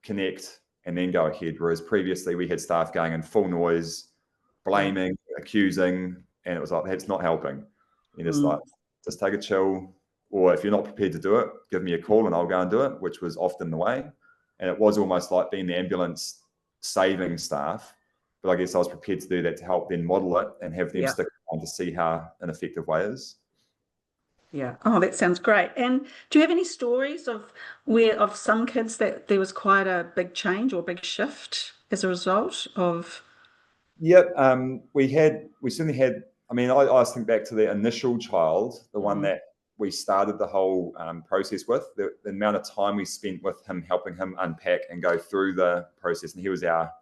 connect, and then go ahead. Whereas previously we had staff going in full noise, blaming, accusing, and it was like, that's not helping. You just just take a chill, or if you're not prepared to do it, give me a call and I'll go and do it, which was often the way. And it was almost like being the ambulance saving staff. But I guess I was prepared to do that to help then model it and have them stick around to see how an effective way is. Yeah. Oh, that sounds great. And do you have any stories of some kids that there was quite a big change or big shift as a result of? Yep. We certainly had, I mean, I think back to the initial child, the one that we started the whole process with, the amount of time we spent with him, helping him unpack and go through the process. And he was our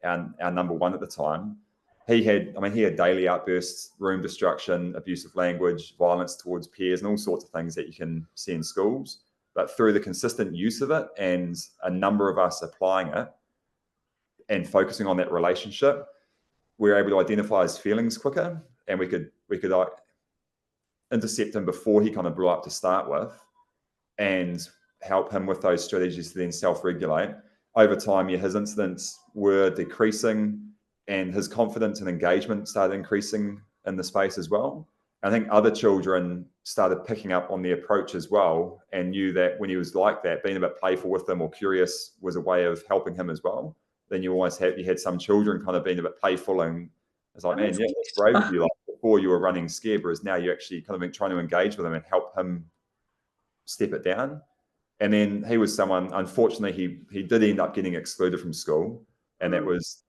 number one at the time. He had daily outbursts, room destruction, abusive language, violence towards peers, and all sorts of things that you can see in schools. But through the consistent use of it and a number of us applying it and focusing on that relationship, we were able to identify his feelings quicker, and we could intercept him before he kind of blew up to start with, and help him with those strategies to then self-regulate. Over time, his incidents were decreasing, and his confidence and engagement started increasing in the space as well. I think other children started picking up on the approach as well, and knew that when he was like that, being a bit playful with them or curious was a way of helping him as well. Then you had some children kind of being a bit playful, and it's like, man, that's brave of you. Like, before you were running scared, whereas now you're actually kind of been trying to engage with him and help him step it down. And then he was someone, unfortunately, he did end up getting excluded from school, and that was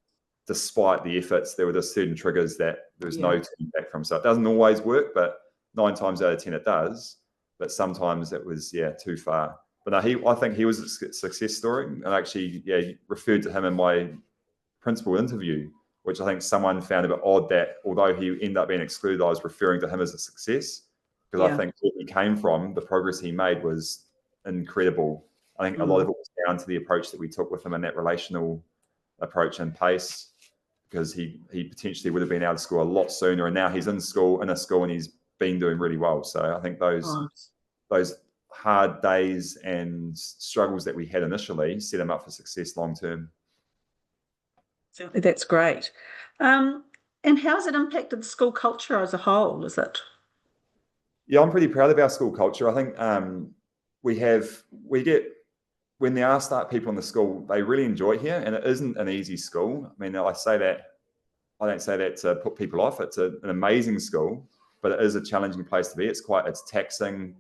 despite the efforts. There were just certain triggers that there was no turning back from. So it doesn't always work, but 9 times out of 10 it does, but sometimes it was, too far. But no, I think he was a success story, and actually, referred to him in my principal interview, which I think someone found a bit odd that although he ended up being excluded, I was referring to him as a success, because I think where he came from, the progress he made was incredible. I think a lot of it was down to the approach that we took with him and that relational approach and pace, because he potentially would have been out of school a lot sooner, and now he's in a school and he's been doing really well. So I think those hard days and struggles that we had initially set him up for success long term. Certainly, that's great. And how's it impacted school culture as a whole, is it? Yeah, I'm pretty proud of our school culture. I think when there are start people in the school, they really enjoy it here, and it isn't an easy school. I mean, I don't say that to put people off. It's an amazing school, but it is a challenging place to be. It's taxing.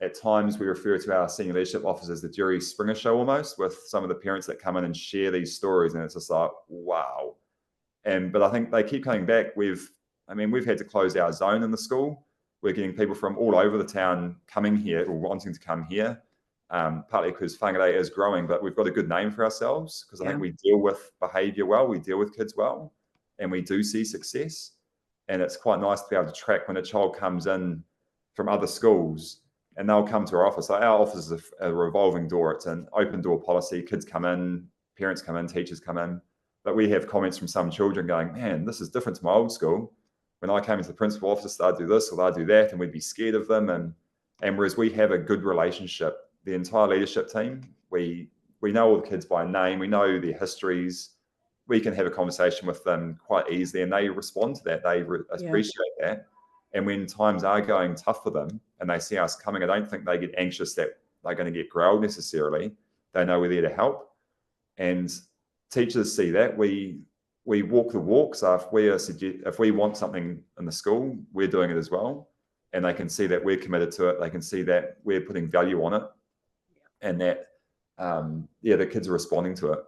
At times we refer to our senior leadership office as the Jerry Springer show almost, with some of the parents that come in and share these stories, and it's just like, wow. But I think they keep coming back. We've had to close our zone in the school. We're getting people from all over the town coming here or wanting to come here, partly because Whangarei is growing, but we've got a good name for ourselves, because I think we deal with behaviour well, we deal with kids well, and we do see success. And it's quite nice to be able to track when a child comes in from other schools and they'll come to our office. Like, our office is a revolving door. It's an open door policy. Kids come in, parents come in, teachers come in. But we have comments from some children going, man, this is different to my old school. When I came into the principal office, they'd do this or they'd do that, and we'd be scared of them. And whereas we have a good relationship, the entire leadership team, we know all the kids by name, we know their histories, we can have a conversation with them quite easily, and they respond to that. They appreciate that. And when times are going tough for them and they see us coming, I don't think they get anxious that they're going to get grilled necessarily. They know we're there to help. And teachers see that. We walk the walk. So if we want something in the school, we're doing it as well. And they can see that we're committed to it. They can see that we're putting value on it, and that, the kids are responding to it.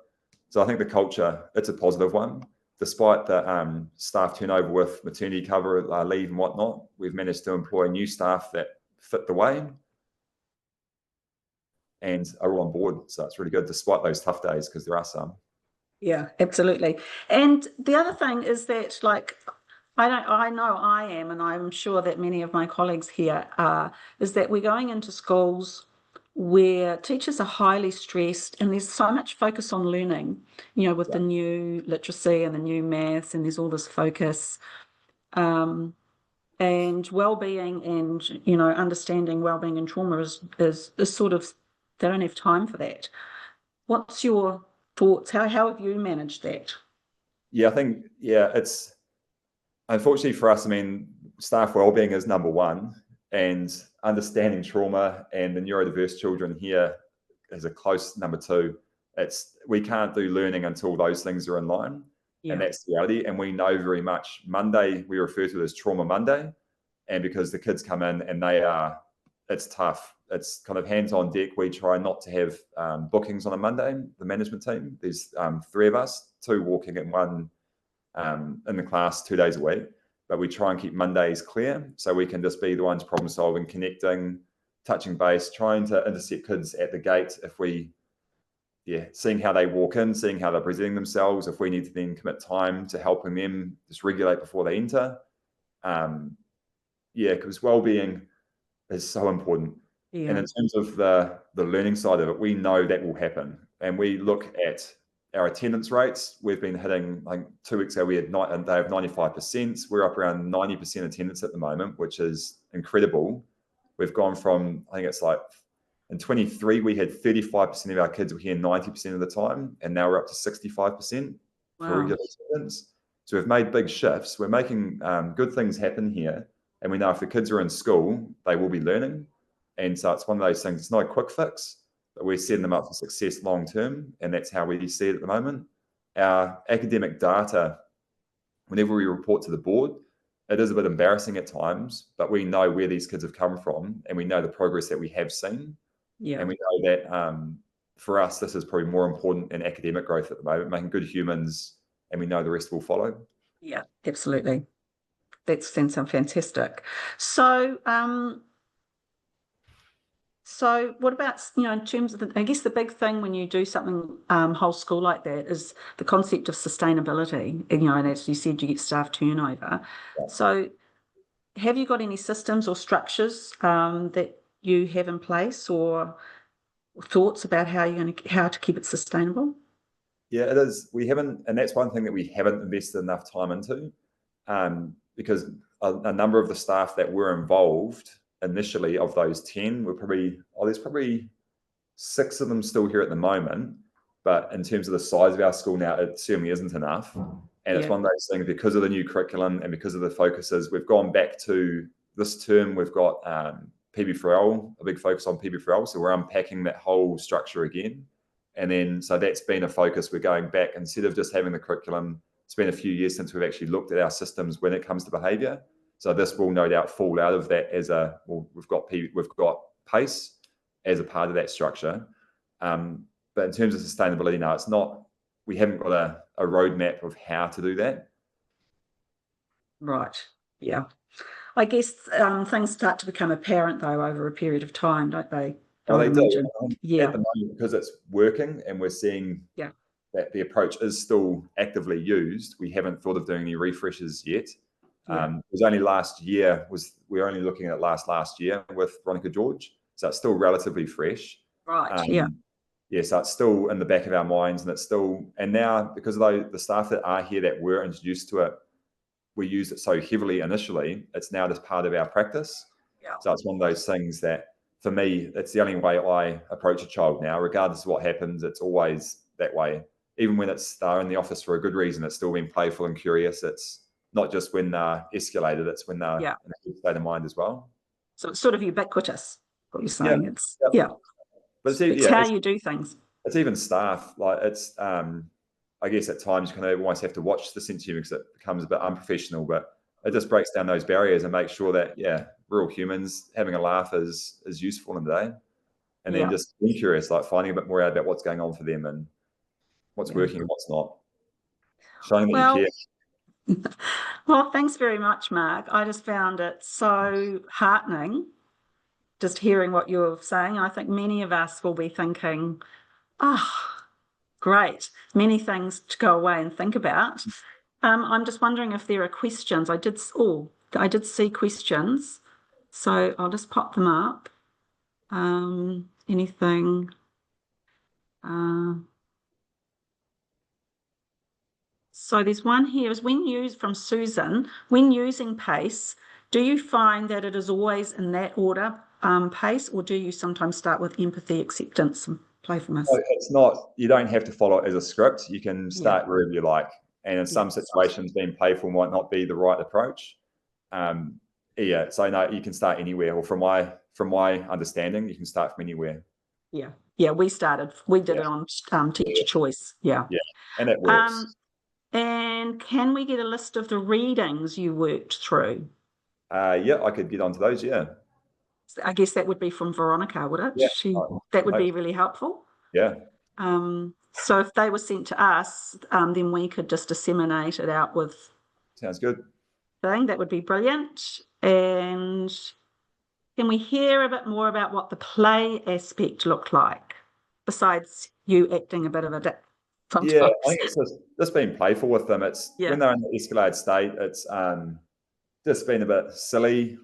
So I think the culture, it's a positive one. Despite the staff turnover with maternity cover, leave and whatnot, we've managed to employ new staff that fit the way and are all on board. So it's really good, despite those tough days, because there are some. Yeah, absolutely. And the other thing is that, like, I know I am, and I'm sure that many of my colleagues here are, is that we're going into schools where teachers are highly stressed, and there's so much focus on learning, with the new literacy and the new maths, and there's all this focus, and well-being and, understanding well-being and trauma is sort of, they don't have time for that. What's your thoughts? How have you managed that? Yeah, I think, it's unfortunately for us, staff well-being is number one, and understanding trauma and the neurodiverse children here is a close number two. We can't do learning until those things are in line. And that's the reality. And we know very much Monday, we refer to it as Trauma Monday. And because the kids come in and it's tough. It's kind of hands on deck. We try not to have bookings on a Monday, the management team. There's 3 of us, 2 walking and 1 in the class 2 days a week. But we try and keep Mondays clear, so we can just be the ones problem solving, connecting, touching base, trying to intercept kids at the gate seeing how they walk in, seeing how they're presenting themselves, if we need to then commit time to helping them just regulate before they enter. Because well-being is so important. And in terms of the learning side of it, we know that will happen. And we look at our attendance rates. We've been hitting, like 2 weeks ago, they have 95%. We're up around 90% attendance at the moment, which is incredible. We've gone from, I think it's like, in 23, we had 35% of our kids were here 90% of the time, and now we're up to 65% for regular attendance. So we've made big shifts. We're making good things happen here, and we know if the kids are in school, they will be learning. And so it's one of those things. It's not a quick fix, but we're setting them up for success long term, and that's how we see it at the moment. Our academic data, whenever we report to the board, it is a bit embarrassing at times, but we know where these kids have come from, and we know the progress that we have seen. And we know that for us, this is probably more important in academic growth at the moment, making good humans, and we know the rest will follow. Yeah, absolutely. that sounds fantastic. So, so what about, in terms of I guess the big thing when you do something whole school like that is the concept of sustainability, and as you said, you get staff turnover. Yeah. So have you got any systems or structures that you have in place, or thoughts about how to keep it sustainable? Yeah, it is. We haven't, and that's one thing that we haven't invested enough time into, because a number of the staff that were involved initially, of those 10, were there's probably 6 of them still here at the moment. But in terms of the size of our school now, it certainly isn't enough. And it's one of those things, because of the new curriculum and because of the focuses, we've gone back to this term, we've got PB4L, a big focus on PB4L. So we're unpacking that whole structure again. And then, so that's been a focus. We're going back, instead of just having the curriculum. It's been a few years since we've actually looked at our systems when it comes to behaviour. So this will no doubt fall out of that as we've got PACE as a part of that structure. But in terms of sustainability, no, it's not. We haven't got a roadmap of how to do that. Right. Yeah. I guess things start to become apparent though over a period of time, don't they? Well, they do. Yeah. At the moment, because it's working and we're seeing that the approach is still actively used, we haven't thought of doing any refreshes yet. It was only last year, we were only looking at last year with Veronica George. So it's still relatively fresh. Right. Yeah, so it's still in the back of our minds, and it's still, and now because of the staff that are here that were introduced to it, we used it so heavily initially, it's now just part of our practice. Yeah. So it's one of those things that, for me, it's the only way I approach a child now, regardless of what happens. It's always that way. Even when they're in the office for a good reason, it's still being playful and curious. It's not just when they're escalated, it's when they're in a good state of mind as well. So it's sort of ubiquitous, what you're saying. But it's how you do things. It's even staff. Like, it's, I guess at times you kind of almost have to watch the sense of humour because it becomes a bit unprofessional, but it just breaks down those barriers and makes sure that, we're all humans. Having a laugh is useful in the day. And then just being curious, like finding a bit more out about what's going on for them and what's working and what's not. Showing that you care. Well, thanks very much, Mark. I just found it so heartening just hearing what you're saying. I think many of us will be thinking, great, many things to go away and think about. I'm just wondering if there are questions. I did see questions, so I'll just pop them up. Anything? So there's one here, is from Susan, when using PACE, do you find that it is always in that order, PACE, or do you sometimes start with empathy, acceptance, and playfulness? No, it's not. You don't have to follow it as a script. You can start wherever you like. And in some situations, being playful might not be the right approach. So no, you can start anywhere. Or from my understanding, you can start from anywhere. Yeah, we did it on teacher choice. Yeah, and it works. And can we get a list of the readings you worked through? I could get onto those. I guess that would be from Veronica, would it? That would be really helpful. Yeah. So if they were sent to us, then we could just disseminate it out with. Sounds good. That would be brilliant. And can we hear a bit more about what the play aspect looked like, besides you acting a bit of a dick? Sometimes. Yeah, I think it's just being playful with them. It's when they're in the escalated state, it's just being a bit silly,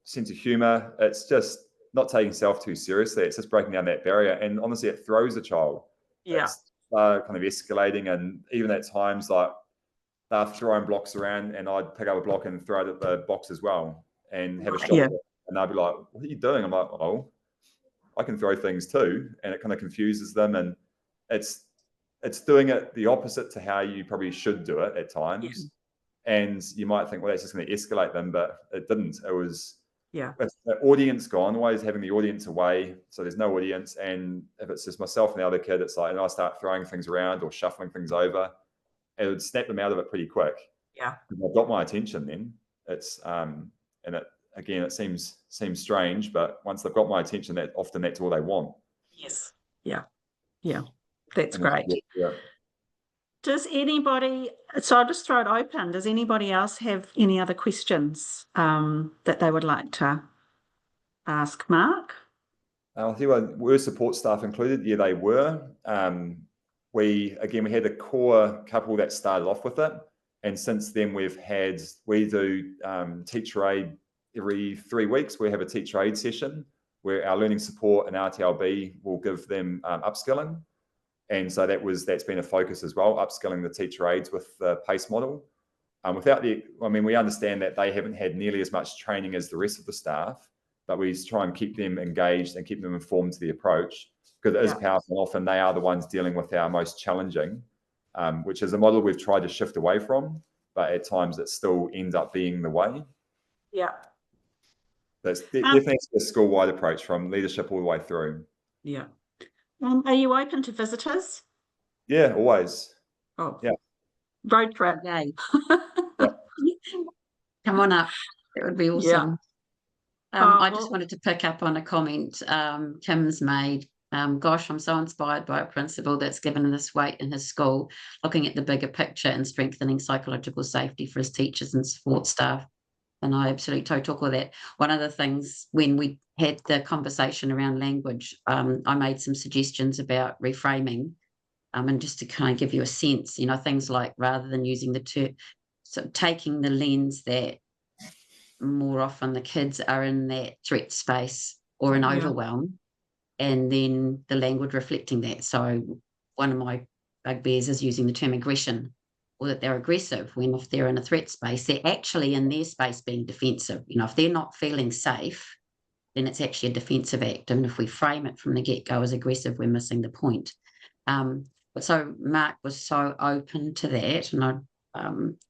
sense of humour. It's just not taking self too seriously. It's just breaking down that barrier. And honestly, it throws a child. It's kind of escalating. And even at times, like, they're throwing blocks around and I'd pick up a block and throw it at the box as well and have a shot at it. And they'd be like, what are you doing? I'm like, oh, I can throw things too. And it kind of confuses them. And it's doing it the opposite to how you probably should do it at times. And you might think, well, that's just going to escalate them, but it didn't. It was the audience gone, always having the audience away. So there's no audience. And if it's just myself and the other kid, it's like, and I start throwing things around or shuffling things over, it would snap them out of it pretty quick. I've got my attention then. It's and it seems strange, but once they've got my attention, that's all they want. That's great. Does anybody, so I'll just throw it open, does anybody else have any other questions that they would like to ask Mark? I think were support staff included? Yeah, they were. We had a core couple that started off with it, and since then we do teacher aid every 3 weeks. We have a teacher aid session where our learning support and RTLB will give them upskilling, and so that's been a focus as well, upskilling the teacher aides with the PACE model. We understand that they haven't had nearly as much training as the rest of the staff, but we try and keep them engaged and keep them informed to the approach, because it is powerful. Often they are the ones dealing with our most challenging, which is a model we've tried to shift away from, but at times it still ends up being the way. Yeah. That's definitely a school-wide approach from leadership all the way through. Yeah. Are you open to visitors? Yeah, always. Oh, yeah. Road trip. Yay. Yeah. Come on up. That would be awesome. I just wanted to pick up on a comment Kim's made. Gosh, I'm so inspired by a principal that's given this weight in his school, looking at the bigger picture and strengthening psychological safety for his teachers and support staff. And I absolutely talk with that. One of the things when we had the conversation around language, I made some suggestions about reframing, and just to kind of give you a sense, things like, rather than using the term, so taking the lens that more often the kids are in that threat space or an overwhelm, and then the language reflecting that. So one of my bugbears is using the term aggression, or that they're aggressive, when if they're in a threat space, they're actually in their space being defensive. If they're not feeling safe, then it's actually a defensive act. And if we frame it from the get-go as aggressive, we're missing the point. But so Mark was so open to that, and I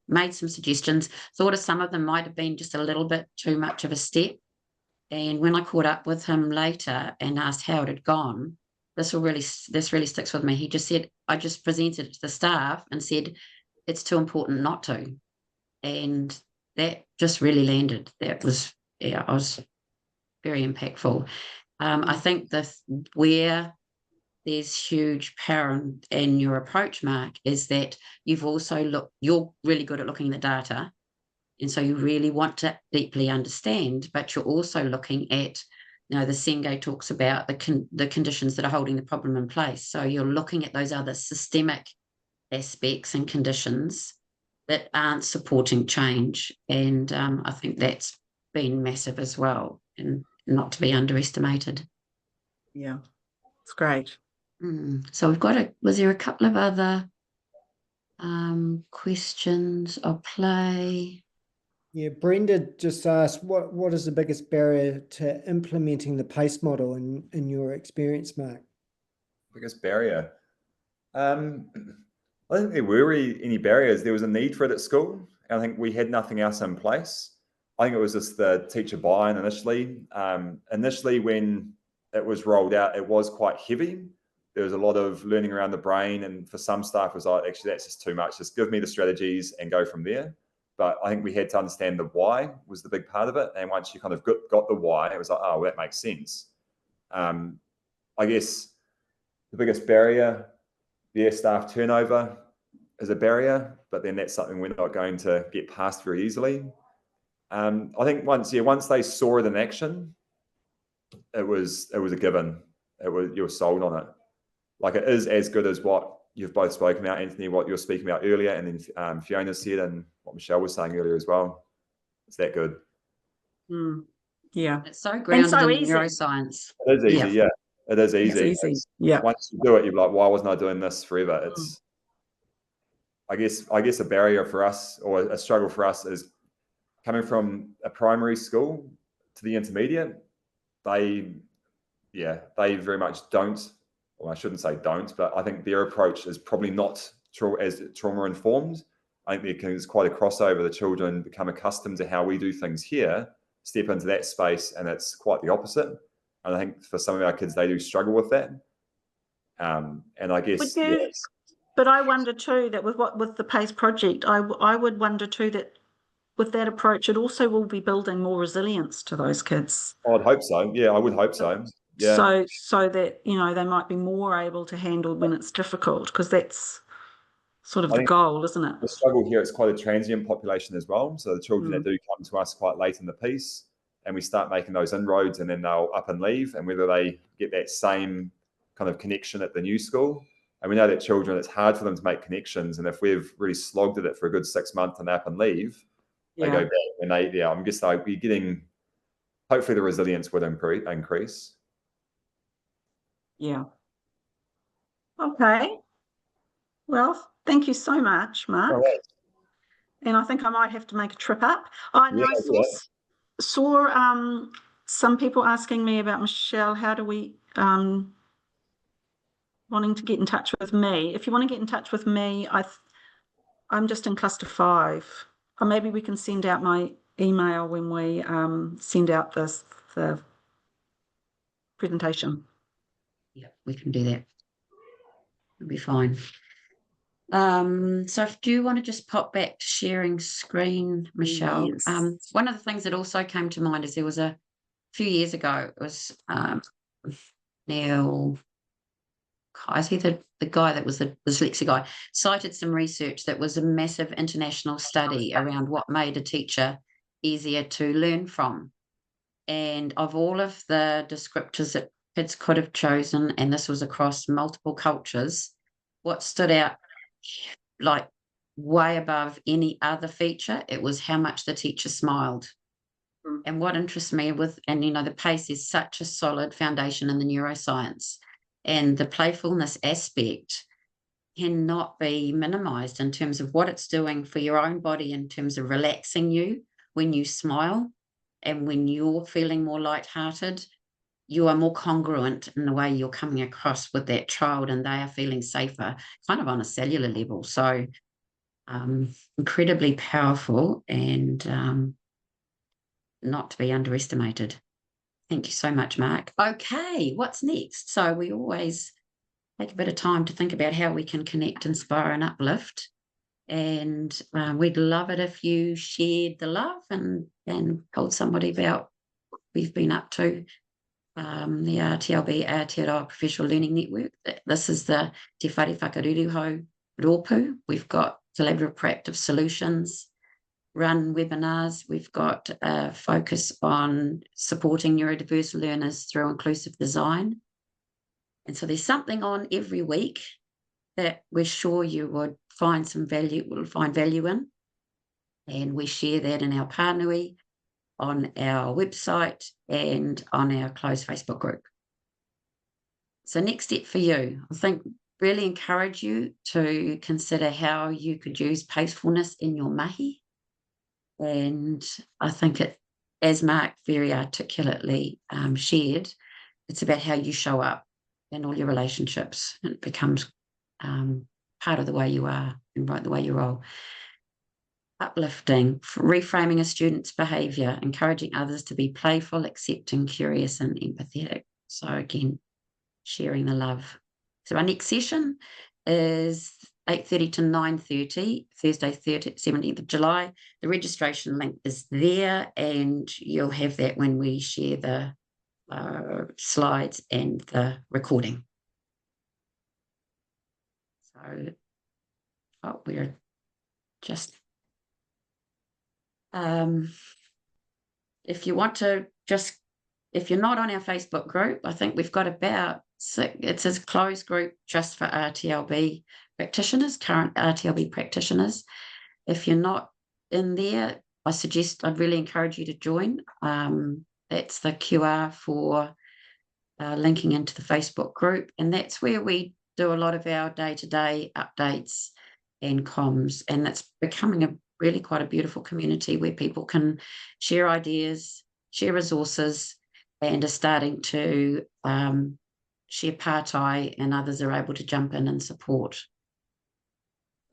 made some suggestions. Thought of some of them might have been just a little bit too much of a step. And when I caught up with him later and asked how it had gone, this really sticks with me. He just said, I just presented it to the staff and said, it's too important not to. And that just really landed. That was, I was very impactful. I think where there's huge power in your approach, Mark, is that you're really good at looking at the data. And so you really want to deeply understand, but you're also looking at, the Senge talks about the conditions that are holding the problem in place. So you're looking at those other systemic aspects and conditions that aren't supporting change. And I think that's been massive as well, and not to be underestimated. Yeah, it's great. So we've got was there a couple of other questions or play? Yeah, Brenda just asked, what is the biggest barrier to implementing the PACE model in your experience, Mark? Biggest barrier? I don't think there were really any barriers. There was a need for it at school, and I think we had nothing else in place. I think it was just the teacher buy-in initially. Initially, when it was rolled out, it was quite heavy. There was a lot of learning around the brain, and for some staff it was like, actually, that's just too much. Just give me the strategies and go from there. But I think we had to understand the why was the big part of it. And once you kind of got the why, it was like, oh, well, that makes sense. I guess the biggest barrier, staff turnover is a barrier, but then that's something we're not going to get past very easily. I think once they saw it in action, it was a given. You were sold on it. Like, it is as good as what you've both spoken about, Anthony, what you were speaking about earlier, and then Fiona said, and what Michelle was saying earlier as well. It's that good. Yeah. It's so grounded so in easy. Neuroscience. It is easy, yeah. It is easy. It's easy. Yeah. Once you do it, you're like, why wasn't I doing this forever? It's, I guess a barrier for us, or a struggle for us, is coming from a primary school to the intermediate. They very much don't. Well, I shouldn't say don't, but I think their approach is probably not as trauma-informed. I think there's quite a crossover. The children become accustomed to how we do things here, step into that space, and it's quite the opposite. And I think for some of our kids, they do struggle with that. And I guess... But I wonder too that with the PACE project, I would wonder too that with that approach, it also will be building more resilience to those kids. I'd hope so. Yeah, I would hope so. Yeah. So that, they might be more able to handle when it's difficult, because that's sort of I the think goal, isn't it? the struggle here, it's quite a transient population as well. So the children that do come to us quite late in the piece, and we start making those inroads, and then they'll up and leave, and whether they get that same kind of connection at the new school. And we know that children, it's hard for them to make connections. And if we've really slogged at it for a good 6 months and they up and leave, they go back. And I'm just like, we're getting, hopefully the resilience would increase. Yeah. Okay. Well, thank you so much, Mark. All right. And I think I might have to make a trip up. I saw some people asking me about Michelle. How do we wanting to get in touch with me? If you want to get in touch with me, I'm just in cluster 5. Or maybe we can send out my email when we send out the presentation. Yeah, we can do that. It'll be fine. So do you want to just pop back to sharing screen, Michelle? Yes. One of the things that also came to mind is there was a few years ago, it was Neil, I see the guy that was the dyslexia guy, cited some research that was a massive international study around what made a teacher easier to learn from. And of all of the descriptors that kids could have chosen, and this was across multiple cultures, what stood out like way above any other feature, it was how much the teacher smiled. And what interests me and the PACE is such a solid foundation in the neuroscience, and the playfulness aspect cannot be minimized in terms of what it's doing for your own body, in terms of relaxing you when you smile, and when you're feeling more lighthearted, you are more congruent in the way you're coming across with that child, and they are feeling safer, kind of on a cellular level. So incredibly powerful and not to be underestimated. Thank you so much, Mark. Okay, what's next? So we always take a bit of time to think about how we can connect, inspire, and uplift. And we'd love it if you shared the love and told somebody about what we've been up to. The RTLB Aotearoa Professional Learning Network. This is the Te Whare Whakaruruhau rōpū. We've got collaborative proactive solutions, run webinars. We've got a focus on supporting neurodiverse learners through inclusive design. And so there's something on every week that we're sure you would find value in. And we share that in our pānui, on our website, and on our closed Facebook group. So next step for you, I think really encourage you to consider how you could use playfulness in your mahi. And I think it, as Mark very articulately shared, it's about how you show up in all your relationships, and it becomes part of the way you are and the way you roll. Uplifting, reframing a student's behaviour, encouraging others to be playful, accepting, curious, and empathetic. So again, sharing the love. So our next session is 8:30 to 9:30, Thursday, 17th of July. The registration link is there, and you'll have that when we share the slides and the recording. So we're just... if you want to if you're not on our Facebook group, I think we've got about 6, it's a closed group just for RTLB practitioners, current RTLB practitioners. If you're not in there, I'd really encourage you to join. That's the QR for linking into the Facebook group. And that's where we do a lot of our day-to-day updates and comms. And it's becoming really quite a beautiful community where people can share ideas, share resources, and are starting to share partai, and others are able to jump in and support.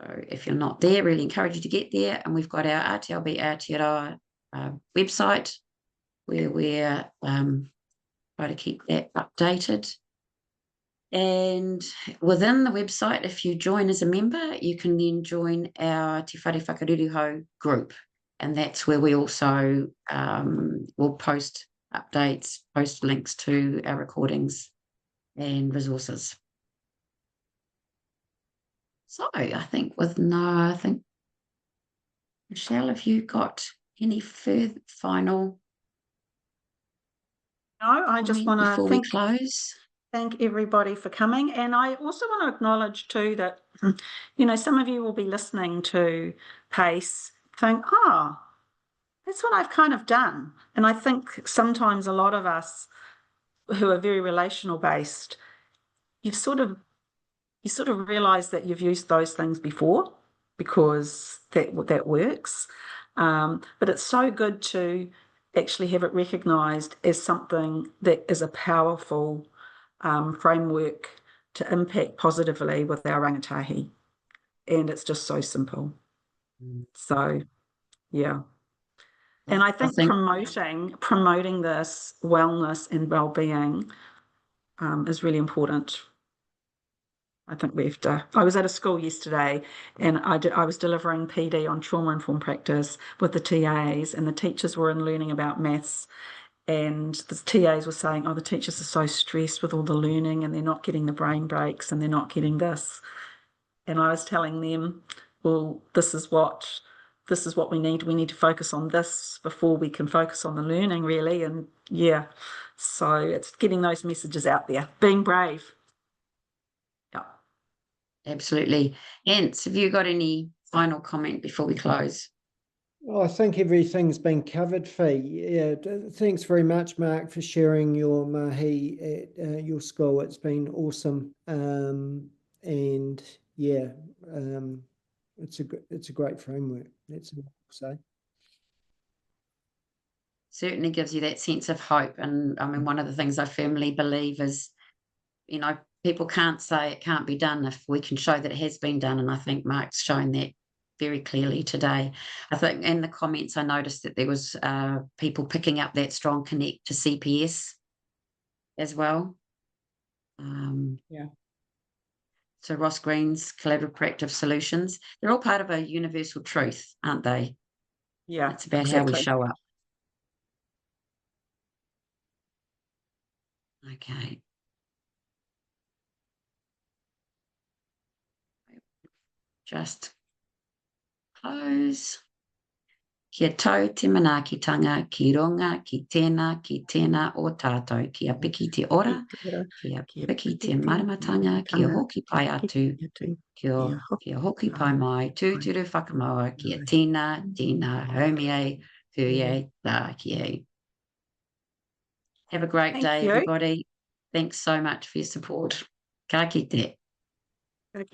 So if you're not there, really encourage you to get there. And we've got our RTLB Aotearoa website where we're trying to keep that updated. And within the website, if you join as a member, you can then join our Te Whare Whakaruruhau group. And that's where we also will post updates, post links to our recordings and resources. So I think Michelle, have you got any further final No, I just comment want before to we close? thank everybody for coming. And I also want to acknowledge too that, some of you will be listening to PACE, think, oh, that's what I've kind of done. And I think sometimes a lot of us who are very relational based, you sort of realize that you've used those things before because that works. But it's so good to actually have it recognized as something that is a powerful framework to impact positively with our rangatahi. And it's just so simple. So, yeah. And I think promoting this wellness and well-being is really important. I think we have to. I was at a school yesterday and I was delivering PD on trauma-informed practice with the TAs, and the teachers were in learning about maths, and the TAs were saying, oh, the teachers are so stressed with all the learning and they're not getting the brain breaks and they're not getting this. And I was telling them, well, this is what we need. We need to focus on this before we can focus on the learning, really. And yeah, so it's getting those messages out there, being brave. Yeah. Absolutely. Ants, have you got any final comment before we close? Well, I think everything's been covered, Fee. Yeah, thanks very much, Mark, for sharing your mahi at your school. It's been awesome. And yeah, it's a great framework. That's what I'll say. Certainly gives you that sense of hope. And I mean, one of the things I firmly believe is, people can't say it can't be done if we can show that it has been done. And I think Mark's shown that very clearly today. I think in the comments, I noticed that there was people picking up that strong connect to CPS as well. Yeah. So Ross Green's collaborative practice solutions, they're all part of a universal truth, aren't they? Yeah. It's about how we show up. Okay. Just close. Kia tau te manaakitanga, ki runga, ki tēnā o tātou, kia piki te ora, kia piki te maramatanga, kia hoki pai atu, kia hoki pai mai, tūturu whakamaua, kia tēnā, haumie, huie, tā kie. Have a great day, everybody. Thanks so much for your support. Ka kite.